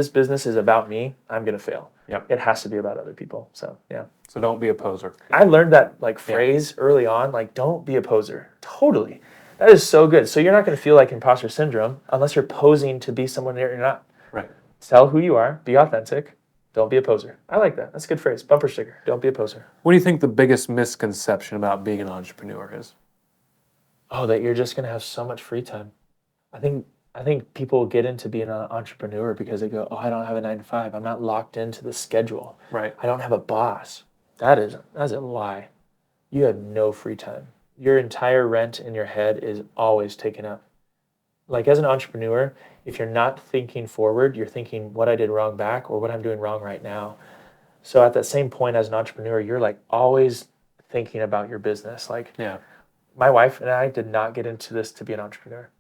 Speaker 2: business is about me, I'm going to fail.
Speaker 1: Yep.
Speaker 2: It has to be about other people. So yeah.
Speaker 1: So don't be a poser.
Speaker 2: I learned that like phrase early on, like, don't be a poser. Totally. That is so good. So you're not going to feel like imposter syndrome unless you're posing to be someone that you're not.
Speaker 1: Right.
Speaker 2: Tell who you are. Be authentic. Don't be a poser. I like that. That's a good phrase. Bumper sticker. Don't be a poser.
Speaker 1: What do you think the biggest misconception about being an entrepreneur is?
Speaker 2: Oh, that you're just going to have so much free time. I think people get into being an entrepreneur because they go, oh, I don't have a 9 to 5. I'm not locked into the schedule.
Speaker 1: Right.
Speaker 2: I don't have a boss. That's a lie. You have no free time. Your entire rent in your head is always taken up. Like, as an entrepreneur, if you're not thinking forward, you're thinking what I did wrong back or what I'm doing wrong right now. So at that same point as an entrepreneur, you're like always thinking about your business. Like, my wife and I did not get into this to be an entrepreneur.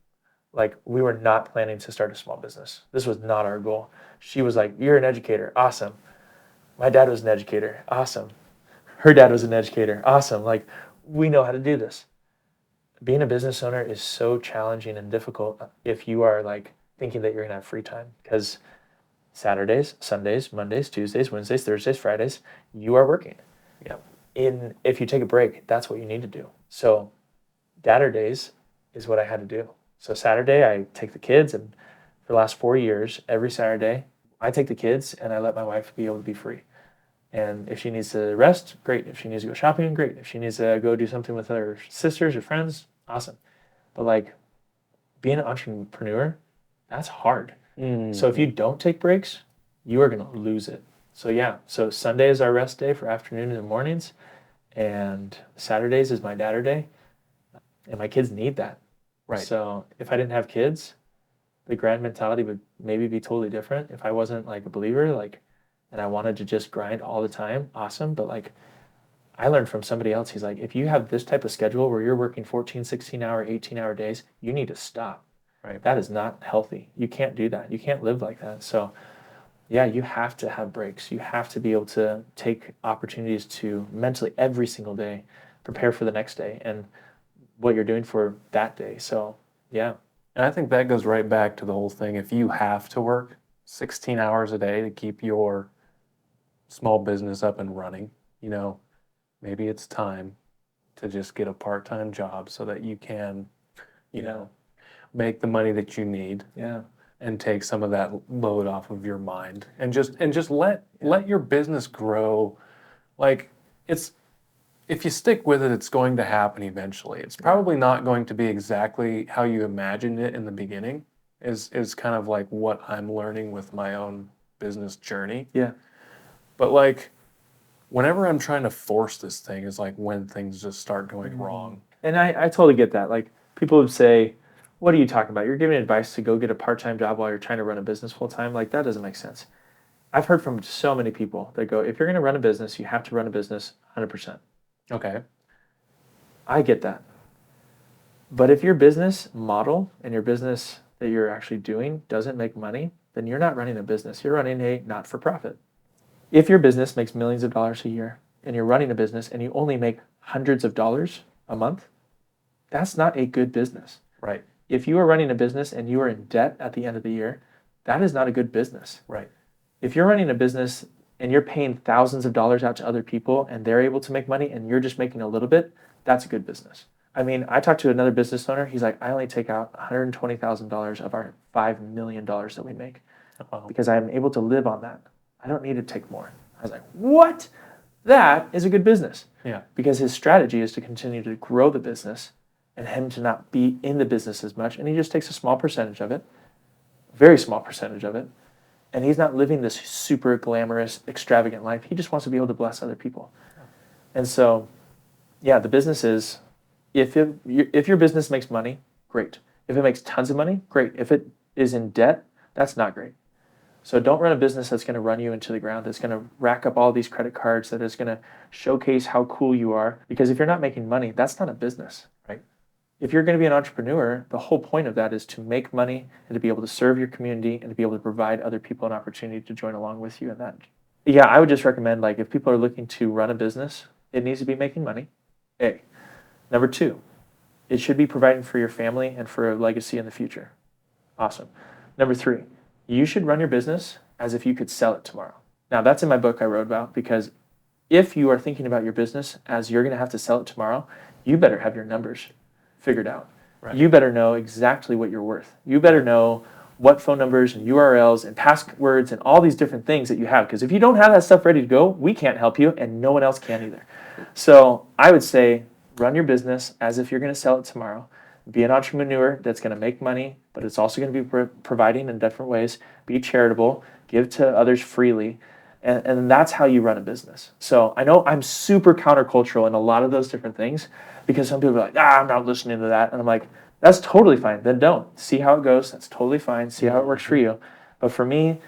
Speaker 2: Like, we were not planning to start a small business. This was not our goal. She was like, you're an educator. Awesome. My dad was an educator. Awesome. Her dad was an educator. Awesome. Like, we know how to do this. Being a business owner is so challenging and difficult if you are like thinking that you're going to have free time, because Saturdays, Sundays, Mondays, Tuesdays, Wednesdays, Thursdays, Fridays, you are working.
Speaker 1: Yep.
Speaker 2: If you take a break, that's what you need to do. So Dadder days is what I had to do. So Saturday, I take the kids, and for the last 4 years, every Saturday, I take the kids and I let my wife be able to be free. And if she needs to rest, great. If she needs to go shopping, great. If she needs to go do something with her sisters or friends, awesome. But like, being an entrepreneur, that's hard. So if you don't take breaks, you are going to lose it. So yeah, so Sunday is our rest day for afternoon and mornings, and Saturdays is my dadder day, and my kids need that.
Speaker 1: Right.
Speaker 2: So if I didn't have kids, the grind mentality would maybe be totally different. If I wasn't like a believer, like, and I wanted to just grind all the time, awesome. But like, I learned from somebody else, he's like, if you have this type of schedule where you're working 14, 16-hour, 18-hour days, you need to stop.
Speaker 1: Right.
Speaker 2: That is not healthy. You can't do that. You can't live like that. So yeah, you have to have breaks. You have to be able to take opportunities to mentally every single day prepare for the next day and what you're doing for that day. So, yeah.
Speaker 1: And I think that goes right back to the whole thing. If you have to work 16 hours a day to keep your small business up and running, maybe it's time to just get a part-time job so that you can, make the money that you need.
Speaker 2: Yeah.
Speaker 1: And take some of that load off of your mind and just let your business grow. Like if you stick with it, it's going to happen eventually. It's probably not going to be exactly how you imagined it in the beginning, is kind of like what I'm learning with my own business journey.
Speaker 2: Yeah.
Speaker 1: But like whenever I'm trying to force this thing is like when things just start going wrong.
Speaker 2: And I totally get that. Like people would say, what are you talking about? You're giving advice to go get a part-time job while you're trying to run a business full-time? Like, that doesn't make sense. I've heard from so many people that go, if you're going to run a business, you have to run a business 100%.
Speaker 1: Okay.
Speaker 2: I get that. But if your business model and your business that you're actually doing doesn't make money, then you're not running a business. You're running a not-for-profit. If your business makes millions of dollars a year and you're running a business and you only make hundreds of dollars a month, that's not a good business.
Speaker 1: Right.
Speaker 2: If you are running a business and you are in debt at the end of the year, that is not a good business.
Speaker 1: Right.
Speaker 2: If you're running a business and you're paying thousands of dollars out to other people and they're able to make money and you're just making a little bit, that's a good business. I mean, I talked to another business owner. He's like, I only take out $120,000 of our $5 million that we make because I'm able to live on that. I don't need to take more. I was like, what? That is a good business.
Speaker 1: Yeah.
Speaker 2: Because his strategy is to continue to grow the business and him to not be in the business as much. And he just takes a small percentage of it, very small percentage of it. And he's not living this super glamorous, extravagant life. He just wants to be able to bless other people. And so, yeah, the business is, if your business makes money, great. If it makes tons of money, great. If it is in debt, that's not great. So don't run a business that's going to run you into the ground, that's going to rack up all these credit cards, that is going to showcase how cool you are. Because if you're not making money, that's not a business, right? If you're going to be an entrepreneur, the whole point of that is to make money and to be able to serve your community and to be able to provide other people an opportunity to join along with you in that. Yeah, I would just recommend, like, if people are looking to run a business, it needs to be making money, A. Number two, it should be providing for your family and for a legacy in the future. Awesome. Number three, you should run your business as if you could sell it tomorrow. Now, that's in my book I wrote about, because if you are thinking about your business as you're going to have to sell it tomorrow, you better have your numbers figured out. Right. You better know exactly what you're worth. You better know what phone numbers and URLs and passwords and all these different things that you have. Because if you don't have that stuff ready to go, we can't help you and no one else can either. So I would say run your business as if you're going to sell it tomorrow. Be an entrepreneur that's going to make money, but it's also going to be providing in different ways. Be charitable, give to others freely, and that's how you run a business. So I know I'm super countercultural in a lot of those different things, because some people are like, I'm not listening to that. And I'm like, that's totally fine. Then don't. See how it goes. That's totally fine. See how it works for you. But for me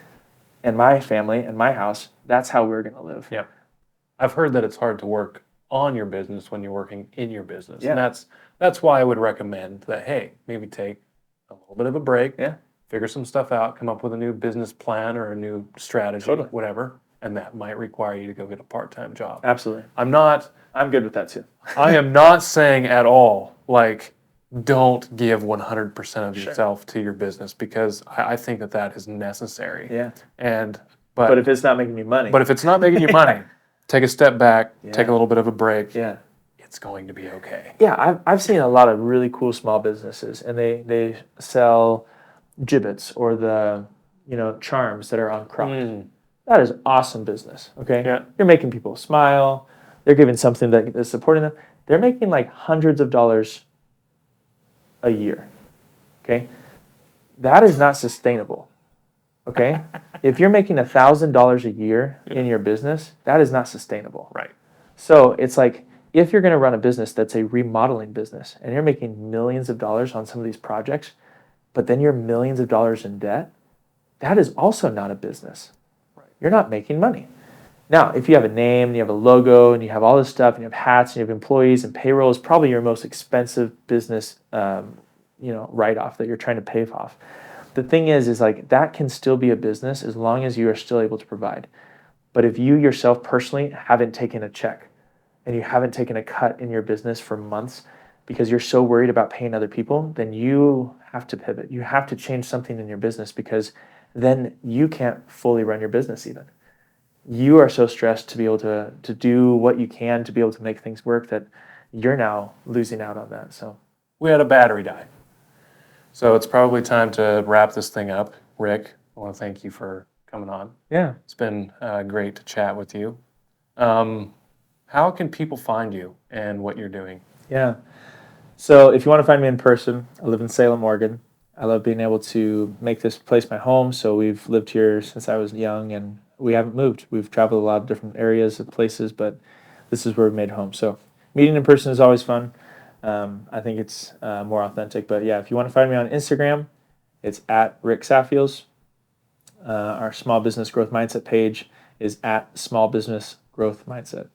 Speaker 2: and my family and my house, that's how we're going to live.
Speaker 1: Yeah. I've heard that it's hard to work on your business when you're working in your business.
Speaker 2: Yeah.
Speaker 1: And that's why I would recommend that, hey, maybe take a little bit of a break, figure some stuff out, come up with a new business plan or a new strategy, whatever, and that might require you to go get a part-time job.
Speaker 2: Absolutely. I'm good with that too.
Speaker 1: I am not saying at all, like, don't give 100% of yourself to your business, because I think that is necessary.
Speaker 2: Yeah.
Speaker 1: But
Speaker 2: if it's not making you money.
Speaker 1: But if it's not making you money, take a step back, take a little bit of a break.
Speaker 2: Yeah.
Speaker 1: It's going to be okay.
Speaker 2: Yeah, I've seen a lot of really cool small businesses, and they sell gibbets or the charms that are uncropped. That is awesome business. Okay.
Speaker 1: Yeah.
Speaker 2: You're making people smile. They're giving something that is supporting them. They're making like hundreds of dollars a year. Okay. That is not sustainable. Okay. If you're making $1,000 a year in your business, that is not sustainable.
Speaker 1: Right.
Speaker 2: So it's like, if you're going to run a business that's a remodeling business and you're making millions of dollars on some of these projects, but then you're millions of dollars in debt, that is also not a business. Right. You're not making money. Now, if you have a name and you have a logo and you have all this stuff and you have hats and you have employees and payroll is probably your most expensive business write-off that you're trying to pay off, the thing is like that can still be a business as long as you are still able to provide. But if you yourself personally haven't taken a check and you haven't taken a cut in your business for months because you're so worried about paying other people, then you have to pivot. You have to change something in your business, because then you can't fully run your business even. You are so stressed to be able to do what you can to be able to make things work that you're now losing out on that. So
Speaker 1: We had a battery die. So it's probably time to wrap this thing up. Rick, I want to thank you for coming on.
Speaker 2: yeah.
Speaker 1: It's been great to chat with you. How can people find you and what you're doing?
Speaker 2: Yeah. So if you want to find me in person, I live in Salem, Oregon. I love being able to make this place my home. So we've lived here since I was young, and we haven't moved. We've traveled a lot of different areas and places, but this is where we made home. So meeting in person is always fun. I think it's more authentic. But yeah, if you want to find me on Instagram, it's at Rick Saffeels. Our small business growth mindset page is at small business growth mindset.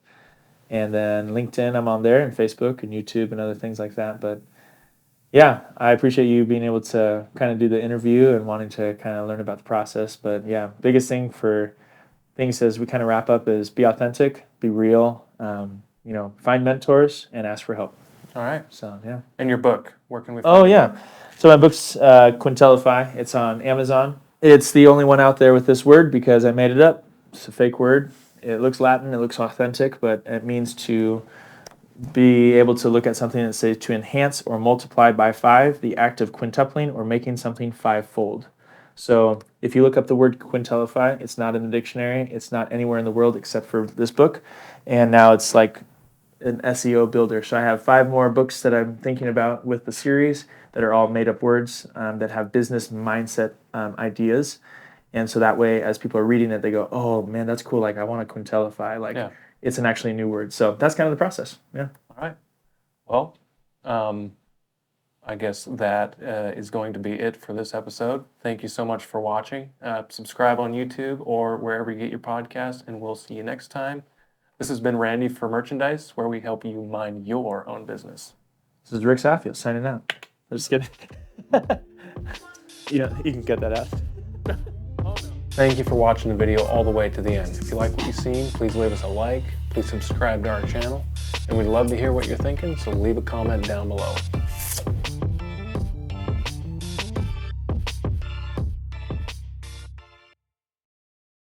Speaker 2: And then LinkedIn, I'm on there, and Facebook and YouTube and other things like that. But yeah, I appreciate you being able to kind of do the interview and wanting to kind of learn about the process. But yeah, biggest thing for things as we kind of wrap up is be authentic, be real, find mentors and ask for help.
Speaker 1: All right.
Speaker 2: So yeah.
Speaker 1: And your book, where can we find
Speaker 2: Oh
Speaker 1: it?
Speaker 2: yeah. So my book's Quintellify. It's on Amazon. It's the only one out there with this word because I made it up. It's a fake word. It looks Latin, it looks authentic, but it means to be able to look at something and say to enhance or multiply by 5, the act of quintupling or making something 5-fold. So if you look up the word quintellify, it's not in the dictionary. It's not anywhere in the world except for this book. And now it's like an SEO builder. So I have 5 more books that I'm thinking about with the series that are all made up words that have business mindset ideas. And so that way, as people are reading it, they go, oh man, that's cool. Like I want to quintellify. Like it's an actually new word. So that's kind of the process. Yeah.
Speaker 1: All right. Well, I guess that is going to be it for this episode. Thank you so much for watching. Subscribe on YouTube or wherever you get your podcast, and we'll see you next time. This has been Randy for Merchandise, where we help you mind your own business.
Speaker 2: This is Rick Saffeels signing out. I'm just kidding. You can cut that out.
Speaker 1: Thank you for watching the video all the way to the end. If you like what you've seen, please leave us a like. Please subscribe to our channel. And we'd love to hear what you're thinking, so leave a comment down below.